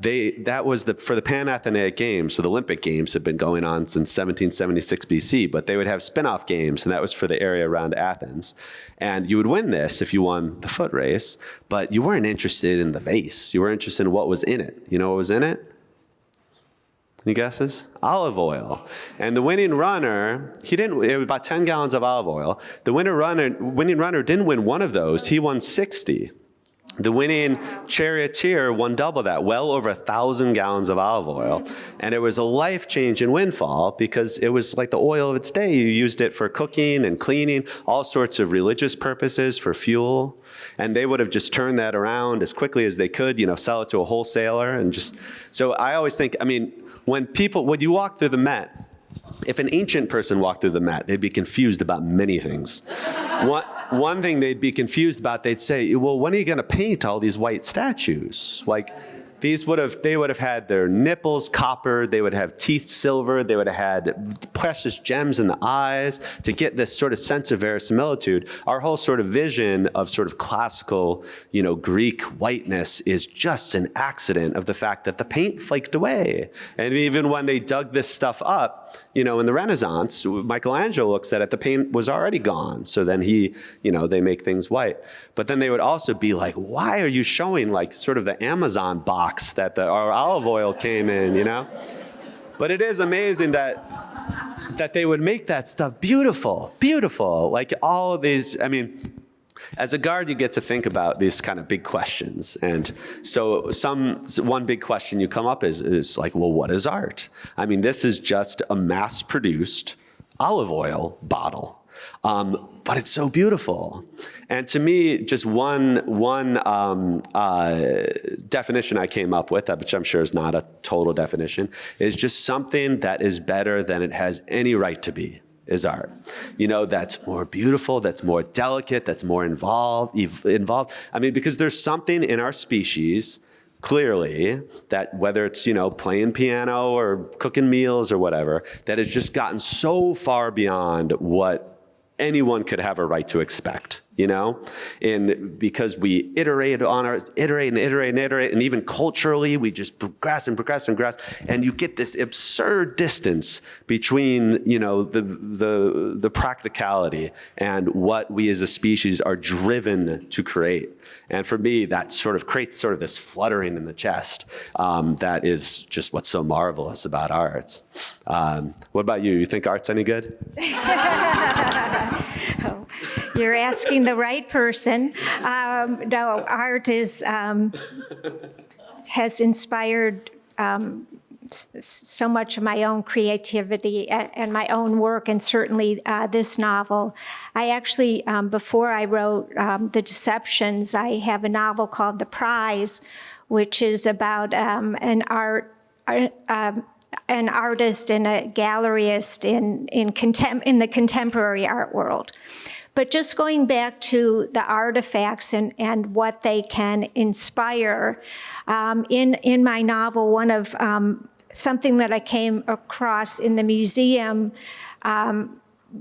that was for the Pan-Athenaic Games. So the Olympic Games had been going on since 1776 BC, but they would have spin-off games, and that was for the area around Athens. And you would win this if you won the foot race, but you weren't interested in the vase. You were interested in what was in it. You know what was in it? Any guesses? Olive oil. And the winning runner, it was about 10 gallons of olive oil. The winning runner didn't win one of those. He won 60. The winning charioteer won double that, well over 1,000 gallons of olive oil. And it was a life-changing windfall because it was like the oil of its day. You used it for cooking and cleaning, all sorts of religious purposes, for fuel. And they would have just turned that around as quickly as they could, sell it to a wholesaler. And so I always think, when you walk through the Met, if an ancient person walked through the Met, they'd be confused about many things. One thing they'd be confused about, they'd say, well, when are you going to paint all these white statues? Like, they would have had their nipples copper, they would have teeth silver, they would have had precious gems in the eyes to get this sort of sense of verisimilitude. Our whole sort of vision of sort of classical, Greek whiteness is just an accident of the fact that the paint flaked away. And even when they dug this stuff up, in the Renaissance, Michelangelo looks at it, the paint was already gone. So then they make things white. But then they would also be like, why are you showing like sort of the Amazon box that our olive oil came in, But it is amazing that they would make that stuff beautiful. Like all of these, as a guard, you get to think about these kind of big questions. And so one big question you come up is like, well, what is art? This is just a mass-produced olive oil bottle. But it's so beautiful. And to me, just one definition I came up with, which I'm sure is not a total definition, is just something that is better than it has any right to be, is art. That's more beautiful, that's more delicate, that's more involved. Because there's something in our species, clearly, that whether it's, playing piano or cooking meals or whatever, that has just gotten so far beyond what anyone could have a right to expect, and because we iterate, and even culturally, we just progress, and you get this absurd distance between, the practicality and what we as a species are driven to create. And for me, that sort of creates sort of this fluttering in the chest that is just what's so marvelous about art. What about you? You think art's any good? Oh, you're asking the right person. No, art has inspired so much of my own creativity and my own work, and certainly this novel. I actually, before I wrote The Deceptions, I have a novel called The Prize, which is about an artist and a galleryist in the contemporary art world. But just going back to the artifacts and what they can inspire, in my novel, one of something that I came across in the museum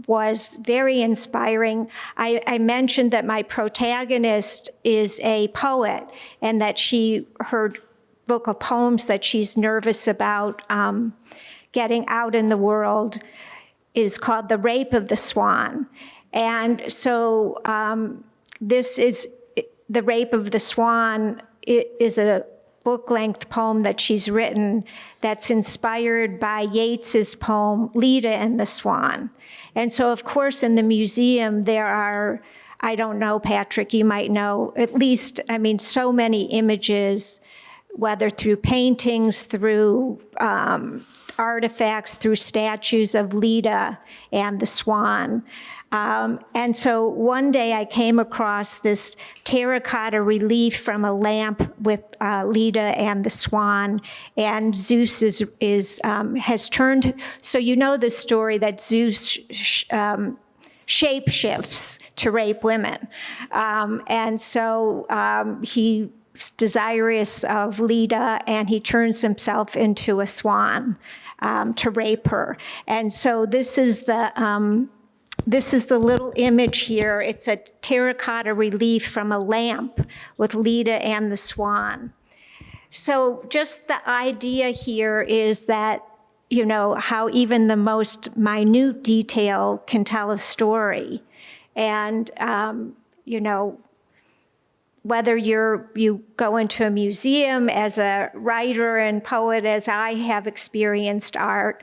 was very inspiring. I mentioned that my protagonist is a poet, and that her book of poems that she's nervous about getting out in the world is called The Rape of the Swan. And so this is, The Rape of the Swan is a book-length poem that she's written that's inspired by Yeats's poem, Leda and the Swan. And so, of course, in the museum, there are, I don't know, Patrick, you might know, at least, so many images, whether through paintings, through artifacts, through statues of Leda and the Swan. And so one day I came across this terracotta relief from a lamp with Leda and the Swan, and Zeus has turned. So you know the story that Zeus shapeshifts to rape women, and so he's desirous of Leda, and he turns himself into a swan to rape her. And so this is the little image here. It's a terracotta relief from a lamp with Leda and the Swan. So just the idea here is that, how even the most minute detail can tell a story. And, whether you go into a museum as a writer and poet, as I have experienced art,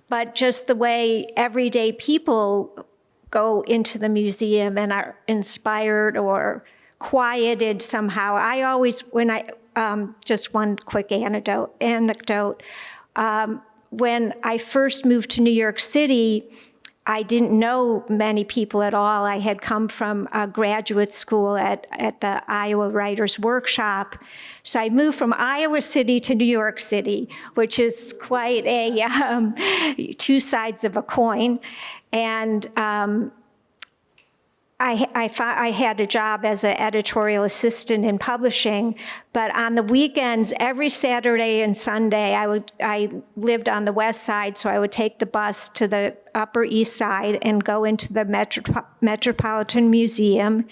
but just the way everyday people go into the museum and are inspired or quieted somehow. I always, just one quick anecdote. When I first moved to New York City, I didn't know many people at all. I had come from a graduate school at the Iowa Writers Workshop. So I moved from Iowa City to New York City, which is quite a two sides of a coin. And I had a job as an editorial assistant in publishing, but on the weekends, every Saturday and Sunday, I lived on the west side, so I would take the bus to the Upper East Side and go into the Metropolitan Museum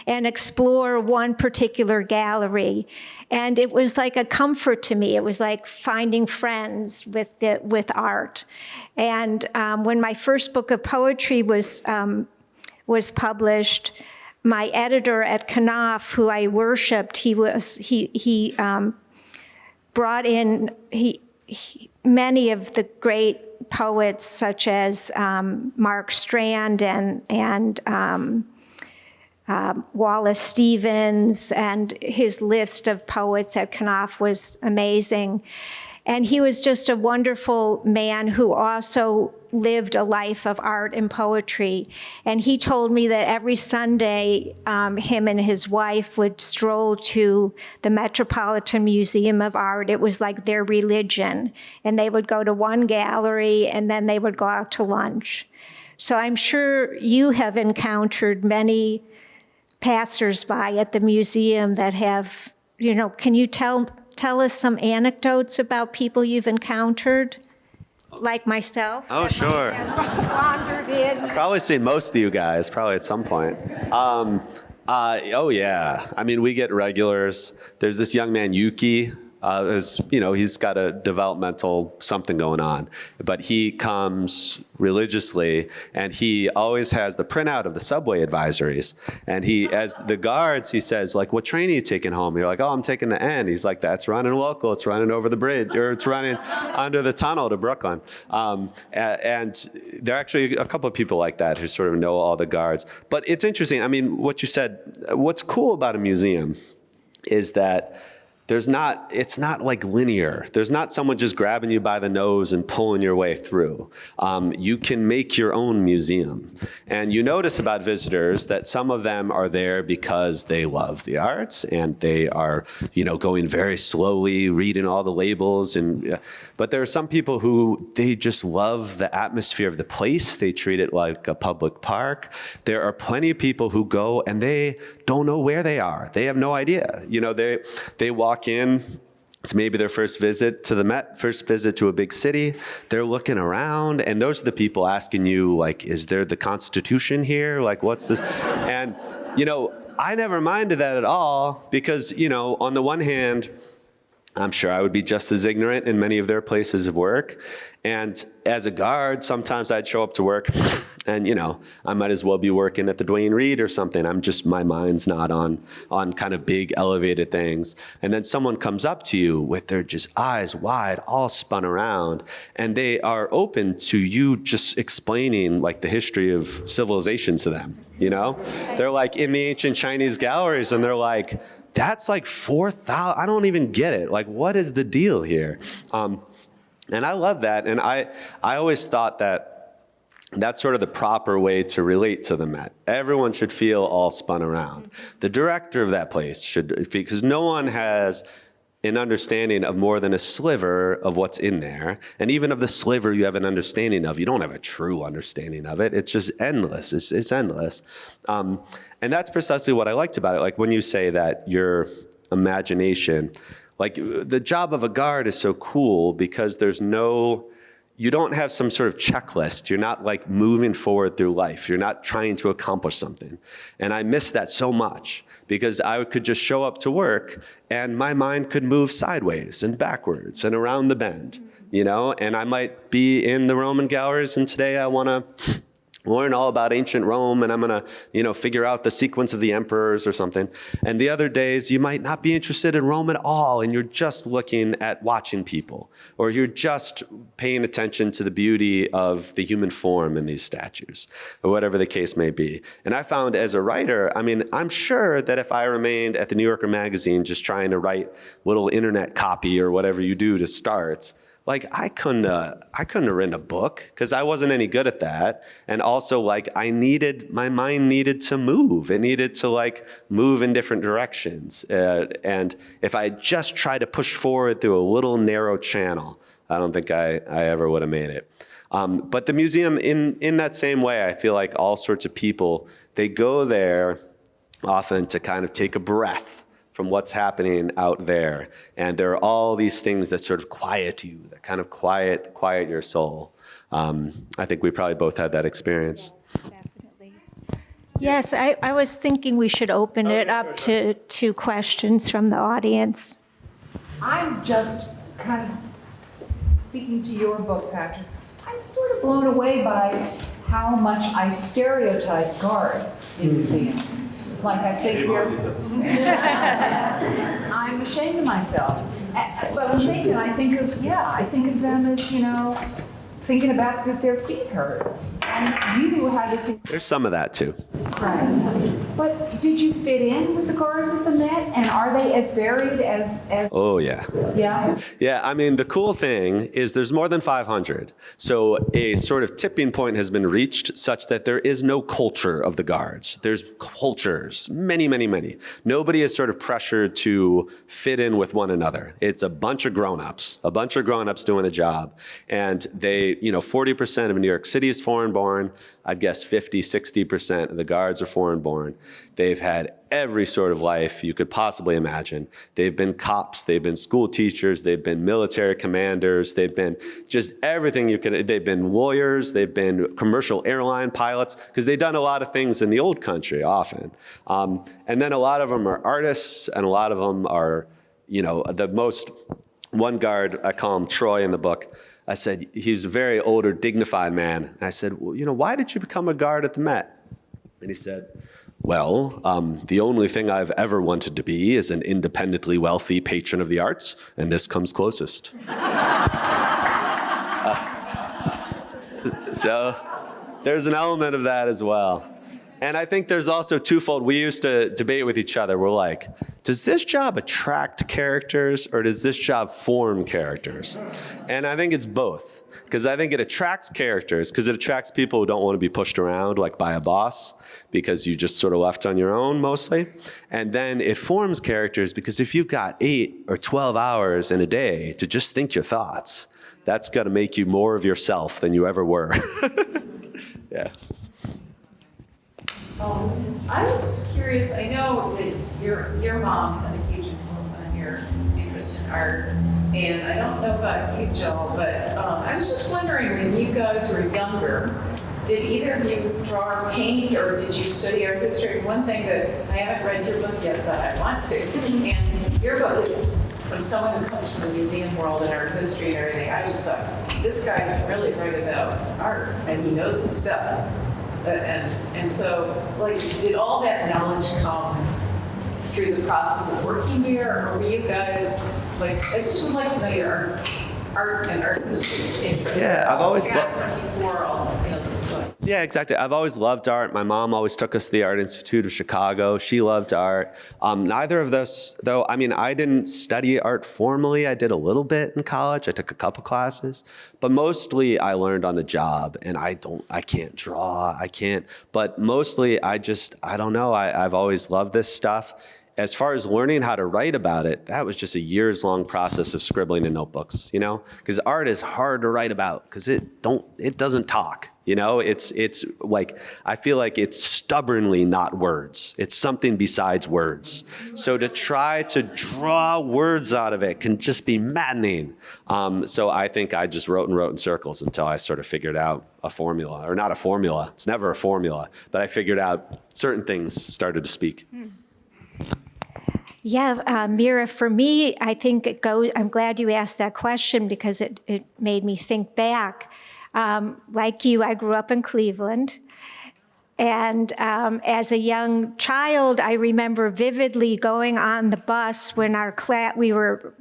and explore one particular gallery. And it was like a comfort to me. It was like finding friends with art. And when my first book of poetry was published, my editor at Knopf, who I worshipped, he brought in many of the great poets, such as Mark Strand and Wallace Stevens, and his list of poets at Knopf was amazing. And he was just a wonderful man who also lived a life of art and poetry. And he told me that every Sunday, him and his wife would stroll to the Metropolitan Museum of Art. It was like their religion. And they would go to one gallery, and then they would go out to lunch. So I'm sure you have encountered many passersby at the museum that have, can you tell us some anecdotes about people you've encountered, like myself? Oh, sure. Wandered in. Probably seen most of you guys, probably at some point. Oh, yeah. I mean, we get regulars. There's this young man, Yuki. He's got a developmental something going on, but he comes religiously, and he always has the printout of the subway advisories. And he, as the guards, he says, like, what train are you taking home? You're like, oh, I'm taking the N. He's like, that's running local. It's running over the bridge, or it's running under the tunnel to Brooklyn. And there are actually a couple of people like that who sort of know all the guards. But it's interesting. I mean, what you said, what's cool about a museum is that it's not like linear. There's not someone just grabbing you by the nose and pulling your way through. You can make your own museum. And you notice about visitors that some of them are there because they love the arts, and they are, going very slowly, reading all the labels. But there are some people who, they just love the atmosphere of the place. They treat it like a public park. There are plenty of people who go and they don't know where they are. They have no idea. They walk in. It's maybe their first visit to the Met, first visit to a big city. They're looking around, and those are the people asking you, like, is there the Constitution here? Like, what's this? And, I never minded that at all because, on the one hand, I'm sure I would be just as ignorant in many of their places of work. And as a guard, sometimes I'd show up to work and, I might as well be working at the Duane Reade or something. My mind's not on kind of big elevated things. And then someone comes up to you with their just eyes wide, all spun around, and they are open to you just explaining like the history of civilization to them, They're like in the ancient Chinese galleries, and they're like, that's like 4,000, I don't even get it. Like, what is the deal here? And I love that. And I always thought that that's sort of the proper way to relate to the Met. Everyone should feel all spun around. The director of that place should, because no one has an understanding of more than a sliver of what's in there. And even of the sliver you have an understanding of, you don't have a true understanding of it. It's just endless. It's endless. And that's precisely what I liked about it. Like when you say that your imagination, like the job of a guard is so cool because you don't have some sort of checklist. You're not like moving forward through life. You're not trying to accomplish something. And I miss that so much because I could just show up to work and my mind could move sideways and backwards and around the bend, and I might be in the Roman galleries, and today I want to learn all about ancient Rome, and I'm going to, figure out the sequence of the emperors or something. And the other days, you might not be interested in Rome at all, and you're just looking at watching people, or you're just paying attention to the beauty of the human form in these statues, or whatever the case may be. And I found as a writer, I'm sure that if I remained at the New Yorker magazine just trying to write little internet copy or whatever you do to start, like I couldn't have written a book because I wasn't any good at that. And also like my mind needed to move. It needed to like move in different directions. And if I just tried to push forward through a little narrow channel, I don't think I ever would have made it. But the museum, in that same way, I feel like all sorts of people, they go there often to kind of take a breath from what's happening out there. And there are all these things that sort of quiet you, that kind of quiet your soul. I think we probably both had that experience. Definitely. Yes, I was thinking we should open it up to questions from the audience. I'm just kind of speaking to your book, Patrick. I'm sort of blown away by how much I stereotype guards in museums. Like I think I'm ashamed of myself. But I'm thinking, I think of them as, thinking about that their feet hurt. And you had this. There's some of that too. Right. But did you fit in with the guards at the Met? And are they as varied as? Oh, yeah. Yeah? Yeah, I mean, the cool thing is there's more than 500. So a sort of tipping point has been reached such that there is no culture of the guards. There's cultures, many, many, many. Nobody is sort of pressured to fit in with one another. It's a bunch of grown-ups doing a job. And they, 40% of New York City is foreign-born. I'd guess 50, 60% of the guards are foreign-born. They've had every sort of life you could possibly imagine. They've been cops, they've been school teachers, they've been military commanders, they've been just everything you could, they've been lawyers, they've been commercial airline pilots, because they've done a lot of things in the old country often. And then a lot of them are artists, and a lot of them are, one guard, I call him Troy in the book, I said, he's a very older, dignified man. And I said, well, why did you become a guard at the Met? And he said, well, the only thing I've ever wanted to be is an independently wealthy patron of the arts, and this comes closest. So there's an element of that as well. And I think there's also twofold. We used to debate with each other. We're like, does this job attract characters or does this job form characters? And I think it's both. Because I think it attracts characters, because it attracts people who don't want to be pushed around like by a boss, because you just sort of left on your own mostly. And then it forms characters because if you've got 8 or 12 hours in a day to just think your thoughts, that's got to make you more of yourself than you ever were. Yeah. I was just curious, I know that your mom on occasion calls on your interest in art, and I don't know about you, Jill, but I was just wondering, when you guys were younger, did either of you draw or paint, or did you study art history? One thing that I haven't read your book yet, but I want to, and your book is from someone who comes from the museum world and art history and everything. I just thought, this guy can really write about art, and he knows his stuff. And so, did all that knowledge come through the process of working here, or were you guys, I just would like to know your art and art history. Yeah, I've always before all, this stuff. Yeah, exactly. I've always loved art. My mom always took us to the Art Institute of Chicago. She loved art. Neither of us, though, I didn't study art formally. I did a little bit in college. I took a couple classes, but mostly I learned on the job, and I can't draw. But mostly I don't know. I've always loved this stuff. As far as learning how to write about it, that was just a years-long process of scribbling in notebooks, because art is hard to write about because it doesn't talk, It's like, I feel like it's stubbornly not words. It's something besides words. So to try to draw words out of it can just be maddening. So I think I just wrote in circles until I sort of figured out a formula, or not a formula. It's never a formula, but I figured out certain things started to speak. Yeah, Mira, for me, I think I'm glad you asked that question because it made me think back. Like you, I grew up in Cleveland. And as a young child, I remember vividly going on the bus when we were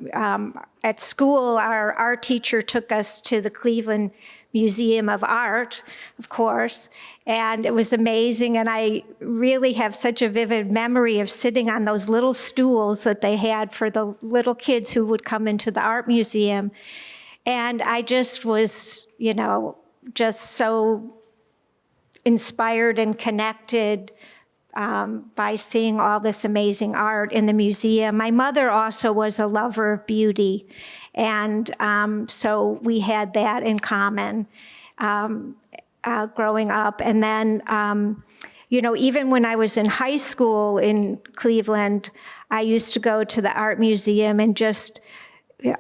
at school. Our art teacher took us to the Cleveland Museum of Art, of course, and it was amazing. And I really have such a vivid memory of sitting on those little stools that they had for the little kids who would come into the art museum. And I just was, just so inspired and connected by seeing all this amazing art in the museum. My mother also was a lover of beauty, and so we had that in common growing up. And then, even when I was in high school in Cleveland, I used to go to the art museum and just,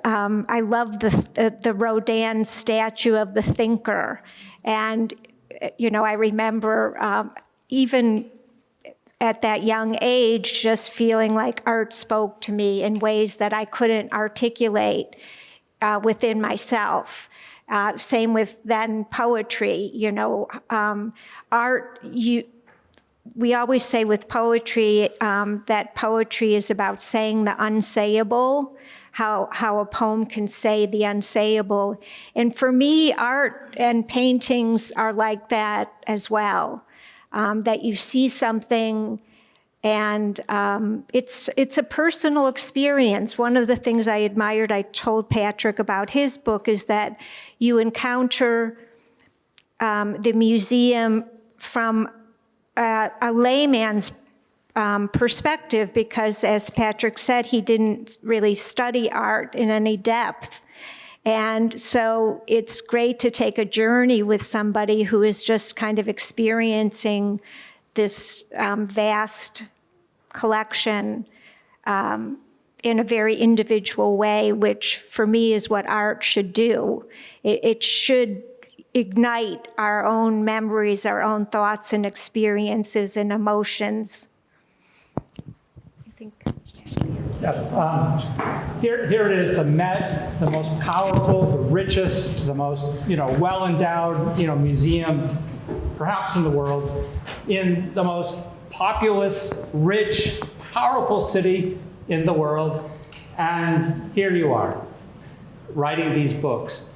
I loved the Rodin statue of the thinker. And, I remember even at that young age, just feeling like art spoke to me in ways that I couldn't articulate within myself. Same with then poetry, art, we always say with poetry that poetry is about saying the unsayable, how a poem can say the unsayable. And for me, art and paintings are like that as well, that you see something and it's a personal experience. One of the things I admired, I told Patrick about his book, is that you encounter the museum from a layman's perspective, because, as Patrick said, he didn't really study art in any depth. And so it's great to take a journey with somebody who is just kind of experiencing this vast collection in a very individual way, which for me is what art should do. It should ignite our own memories, our own thoughts and experiences and emotions. I think. Yes. Here it is, the Met, the most powerful, the richest, the most well-endowed museum, perhaps in the world, in the most populous, rich, powerful city in the world, and here you are, writing these books.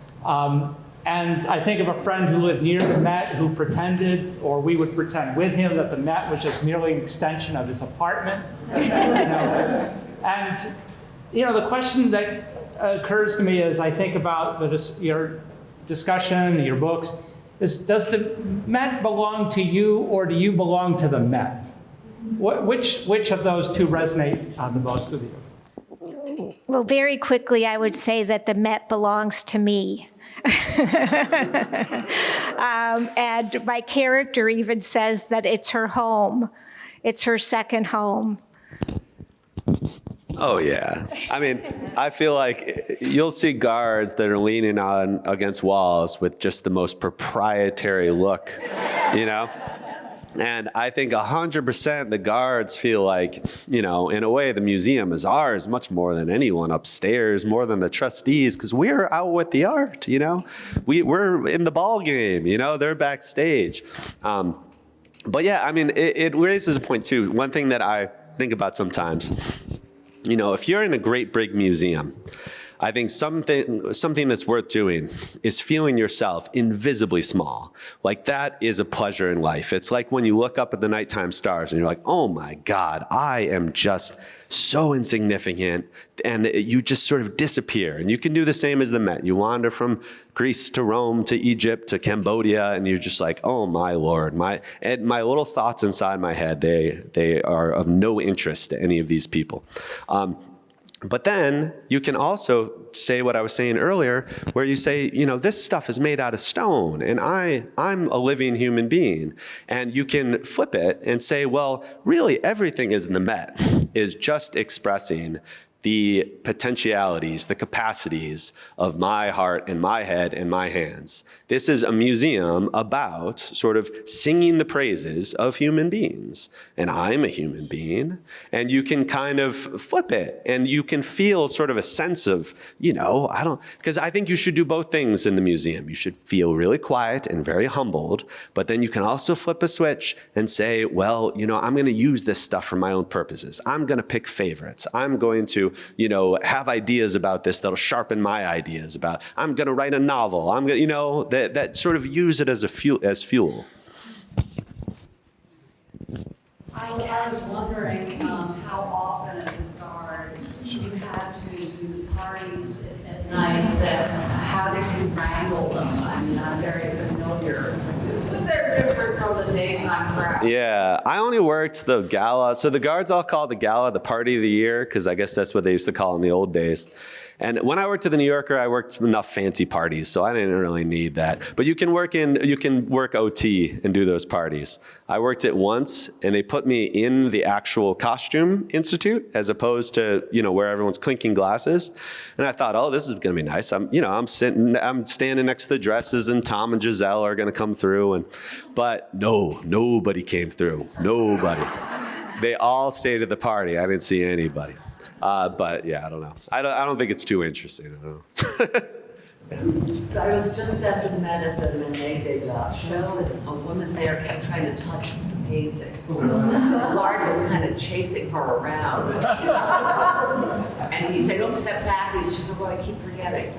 And I think of a friend who lived near the Met who pretended, or we would pretend with him, that the Met was just merely an extension of his apartment. And the question that occurs to me as I think about your discussion, your books, is, does the Met belong to you, or do you belong to the Met? Which of those two resonate the most with you? Well, very quickly, I would say that the Met belongs to me. And my character even says that it's her home. It's her second home. Oh, yeah. I mean, I feel like you'll see guards that are leaning on against walls with just the most proprietary look, And I think 100% the guards feel like, in a way, the museum is ours much more than anyone upstairs, more than the trustees, because we're out with the art, We're in the ball game, they're backstage. But yeah, I mean, it raises a point too. One thing that I think about sometimes, if you're in a great big museum, I think something that's worth doing is feeling yourself invisibly small. Like, that is a pleasure in life. It's like when you look up at the nighttime stars and you're like, oh my God, I am just so insignificant, and you just sort of disappear. And you can do the same as the Met. You wander from Greece to Rome to Egypt to Cambodia, and you're just like, oh my Lord, my little thoughts inside my head, they are of no interest to any of these people. But then you can also say what I was saying earlier, where you say, this stuff is made out of stone, and I'm a living human being. And you can flip it and say, well, really everything is in the Met is just expressing the potentialities, the capacities of my heart and my head and my hands. This is a museum about sort of singing the praises of human beings. And I'm a human being. And you can kind of flip it, and you can feel sort of a sense of, because I think you should do both things in the museum. You should feel really quiet and very humbled, but then you can also flip a switch and say, well, I'm going to use this stuff for my own purposes. I'm going to pick favorites. I'm going to have ideas about this that'll sharpen my ideas about, I'm going to write a novel. I'm going to, that sort of use it as fuel. I was wondering how often as a guard you had to do parties at night, how did you wrangle them? I mean, I'm very familiar. They're different from the the daytime crowd. Yeah, I only worked the gala. So the guards all call the gala the party of the year, because I guess that's what they used to call it in the old days. And when I worked at the New Yorker, I worked enough fancy parties, so I didn't really need that. But you can work OT and do those parties. I worked it once, and they put me in the actual costume institute as opposed to where everyone's clinking glasses. And I thought, oh, this is going to be nice. I'm standing next to the dresses, and Tom and Giselle are going to come through. But no, nobody came through. Nobody. They all stayed at the party. I didn't see anybody. But yeah, I don't know. I don't think it's too interesting. I don't know. So I was just at the Met at the Monet des Arts show, and a woman there kept trying to touch the painting. Lard was kind of chasing her around. And he'd say, don't step back. She said, well, I keep forgetting.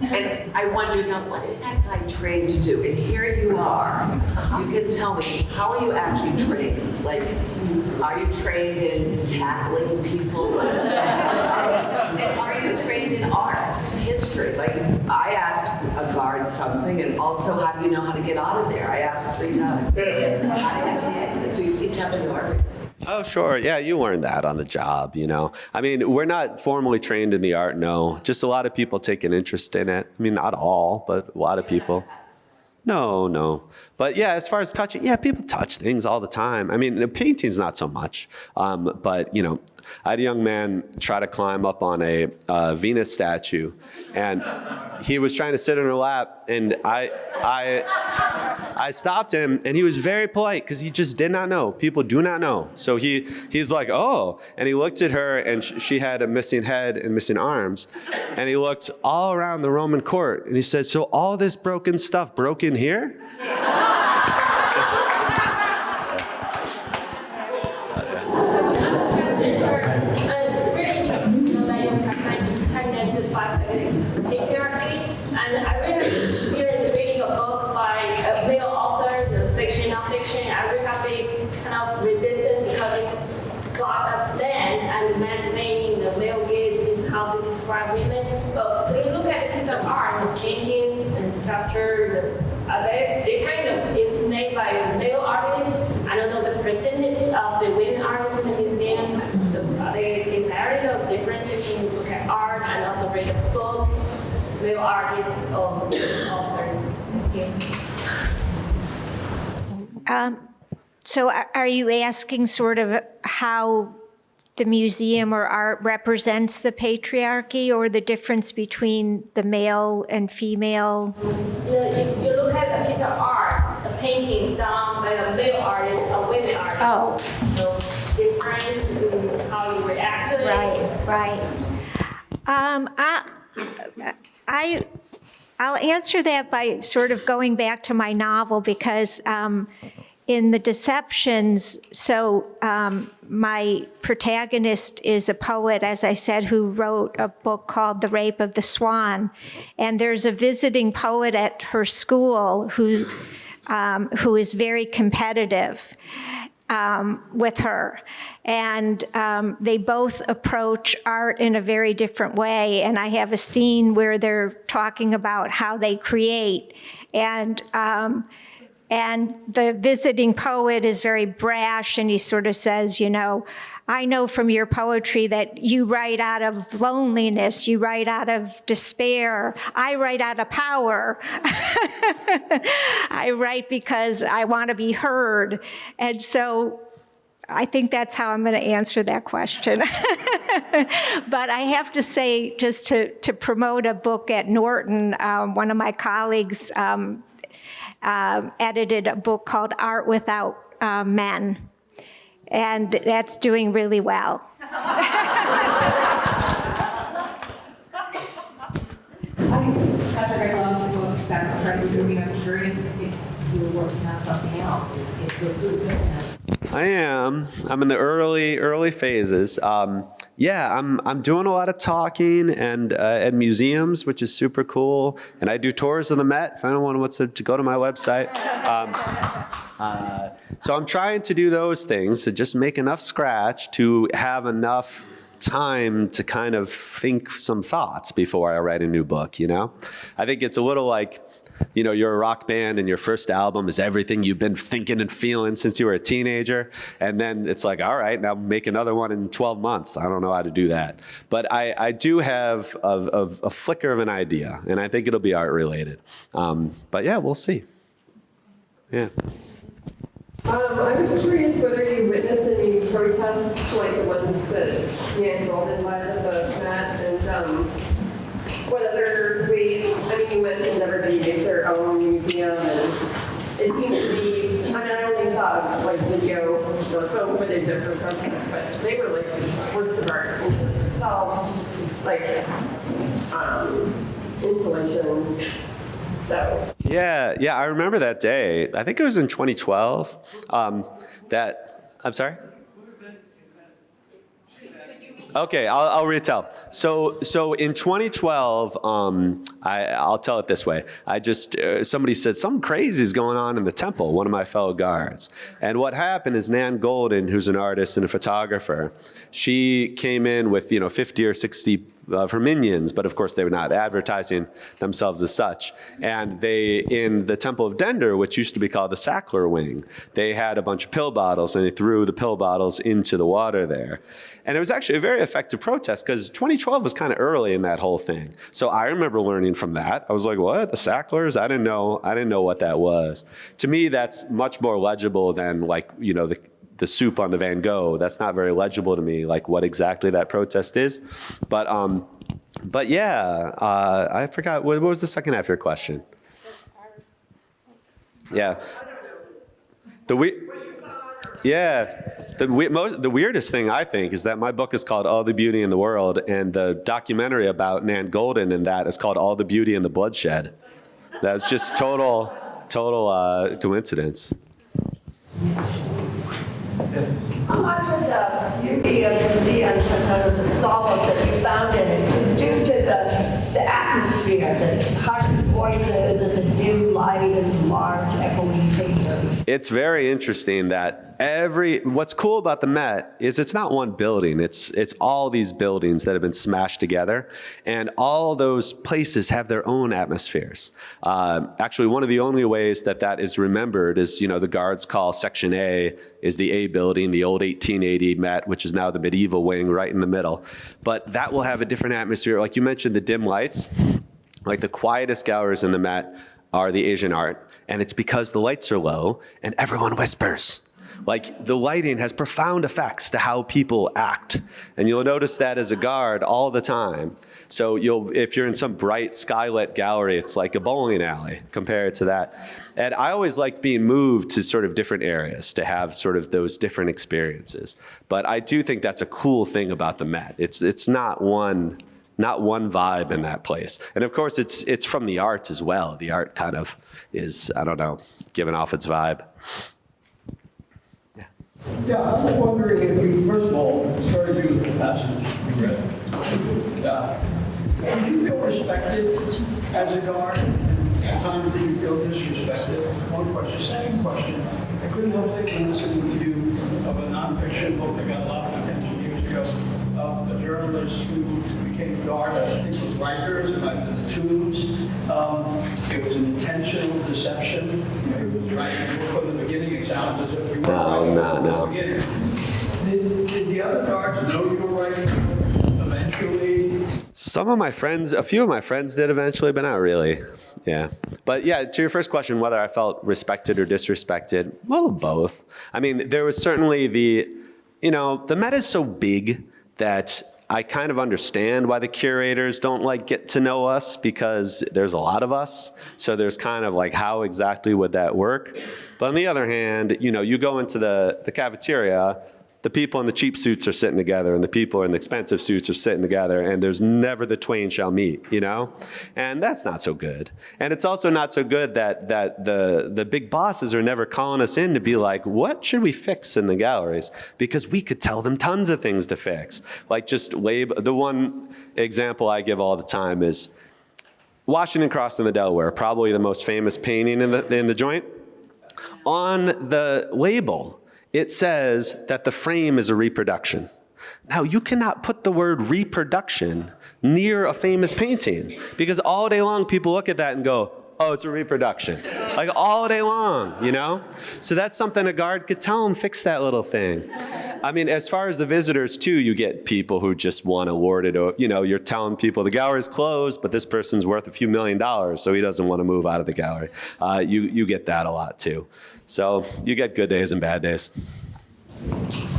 And I wondered, now, what is that guy trained to do? And here you are. You can tell me, how are you actually trained? Like, are you trained in tackling people? And are you trained in art, history? Like, I asked a guard something, and also, how do you know how to get out of there? I asked 3 times. How do you get to the exit? So you seem to have to know everything. Oh, sure. Yeah, you learn that on the job, I mean, we're not formally trained in the art, no. Just a lot of people take an interest in it. I mean, not all, but a lot of people. No. But yeah, as far as touching, yeah, people touch things all the time. I mean, painting's not so much. But, I had a young man try to climb up on a Venus statue, and he was trying to sit in her lap, and I stopped him, and he was very polite because he just did not know. People do not know. So he's like, oh, and he looked at her, and she had a missing head and missing arms, and he looked all around the Roman court, and he said, so all this broken stuff broke in here? But when you look at a piece of art, the paintings and sculpture are very different. It's made by male artists. I don't know the percentage of the women artists in the museum. So are there similarity or differences when you look at art and also read a book, male artists or authors? Thank you. So are you asking sort of how the museum or art represents the patriarchy, or the difference between the male and female? You look at a piece of art, a painting done by a male artist or women artist. Oh. So difference in how you react to it. Right. I'll answer that by sort of going back to my novel, because in The Deceptions, my protagonist is a poet, as I said, who wrote a book called The Rape of the Swan. And there's a visiting poet at her school who is very competitive with her. And they both approach art in a very different way. And I have a scene where they're talking about how they create. And the visiting poet is very brash, and he sort of says, I know from your poetry that you write out of loneliness, you write out of despair. I write out of power. I write because I want to be heard. And so I think that's how I'm going to answer that question. But I have to say, just to promote a book at Norton, one of my colleagues edited a book called Art Without Men, and that's doing really well. Patrick, I love the book that Fred was doing. I'm curious if you were working on something else. If this is I am. I'm in the early phases. Yeah, I'm doing a lot of talking and at museums, which is super cool. And I do tours of the Met. If anyone wants to go to my website. So I'm trying to do those things to just make enough scratch to have enough time to kind of think some thoughts before I write a new book, you know? I think it's a little like, you know, you're a rock band and your first album is everything you've been thinking and feeling since you were a teenager. And then it's like, all right, now make another one in 12 months. I don't know how to do that. But I do have a flicker of an idea, and I think it'll be art related. But yeah, we'll see. Yeah. I was curious whether you witnessed any protests like the ones that Nan Golden led at the Met, and what other ways, I mean, you mentioned everybody makes their own museum, and it seems to be, I mean, I only saw like video or film footage of the protests, but they were like works of art themselves, like installations. So. Yeah, I remember that day. I think it was in 2012. I'm sorry? Okay, I'll retell. So in 2012, I'll tell it this way. Somebody said something crazy is going on in the temple, one of my fellow guards. And what happened is Nan Golden, who's an artist and a photographer, she came in with, 50 or 60 of her minions, but of course they were not advertising themselves as such. And they, in the Temple of Dender, which used to be called the Sackler Wing, they had a bunch of pill bottles, and they threw the pill bottles into the water there. And it was actually a very effective protest, because 2012 was kind of early in that whole thing. So I remember learning from that. I was like, what, the Sacklers? I didn't know what that was. To me, that's much more legible than like, the soup on the Van Gogh. That's not very legible to me, like what exactly that protest is. But yeah, I forgot, what was the second half of your question? Yeah. The weirdest thing, I think, is that my book is called All the Beauty in the World, and the documentary about Nan Golden and that is called All the Beauty and the Bloodshed. That's just total coincidence. How much of the beauty of the museum and the solace that you found in it is due to the atmosphere, the hushed voices and the dim light and large echoing figures? It's very interesting that what's cool about the Met is it's not one building, it's all these buildings that have been smashed together, and all those places have their own atmospheres. Actually, one of the only ways that is remembered is, the guards call Section A is the A building, the old 1880 Met, which is now the medieval wing right in the middle. But that will have a different atmosphere. Like you mentioned, the dim lights, like the quietest galleries in the Met are the Asian art, and it's because the lights are low and everyone whispers. Like the lighting has profound effects to how people act. And you'll notice that as a guard all the time. So if you're in some bright skylit gallery, it's like a bowling alley compared to that. And I always liked being moved to sort of different areas to have sort of those different experiences. But I do think that's a cool thing about the Met. It's not one vibe in that place. And of course, it's from the art as well. The art kind of is, I don't know, giving off its vibe. Yeah, I was wondering if you, first of all, it's a very beautiful passage you read. Did you feel respected as a guard? At times did you feel disrespected? One question. Second question, I couldn't help thinking, listening to you, of a nonfiction book that got a lot of attention years ago, of a journalist who became guard, I think it was Rikers, like the tombs. It was an intentional deception. It was writing the book from the beginning. It sounds as if we were No. beginning. Did the other guards know you were writing eventually? A few of my friends did eventually, but not really. Yeah. But yeah, to your first question, whether I felt respected or disrespected, well, both. I mean, there was certainly the Met is so big that I kind of understand why the curators don't get to know us, because there's a lot of us. So there's kind of like, how exactly would that work? But on the other hand, you go into the cafeteria, the people in the cheap suits are sitting together and the people in the expensive suits are sitting together, and there's never the twain shall meet, And that's not so good. And it's also not so good that the big bosses are never calling us in to be like, what should we fix in the galleries? Because we could tell them tons of things to fix. Like just label. The one example I give all the time is Washington Cross in the Delaware, probably the most famous painting in the joint. On the label, it says that the frame is a reproduction. Now, you cannot put the word reproduction near a famous painting because all day long people look at that and go, oh, it's a reproduction. Like all day long, you know? So that's something a guard could tell them, fix that little thing. I mean, as far as the visitors too, you get people who just want to award it. You know, you're telling people the gallery's closed, but this person's worth a few $1 million, so he doesn't want to move out of the gallery. You get that a lot too. So you get good days and bad days.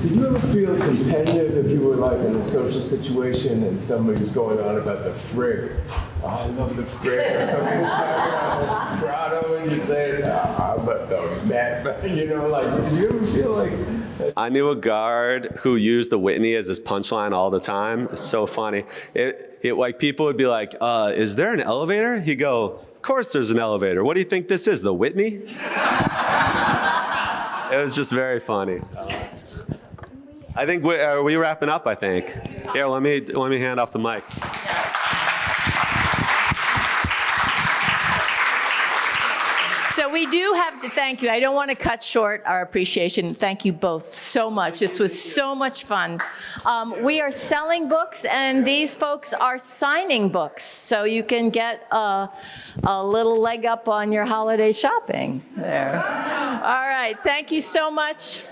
Did you ever feel competitive if you were like in a social situation and somebody's going on about the frig? Oh, I love the frig. Or somebody's talking about Prado and you say, but the Met, you know, like, did you ever feel like... I knew a guard who used the Whitney as his punchline all the time. It's so funny. Like people would be like, is there an elevator? He'd go, of course there's an elevator. What do you think this is, the Whitney? It was just very funny. I think are we wrapping up, I think. Here, let me hand off the mic. So we do have to thank you. I don't want to cut short our appreciation. Thank you both so much. This was so much fun. We are selling books, and these folks are signing books, so you can get a little leg up on your holiday shopping there. All right. Thank you so much.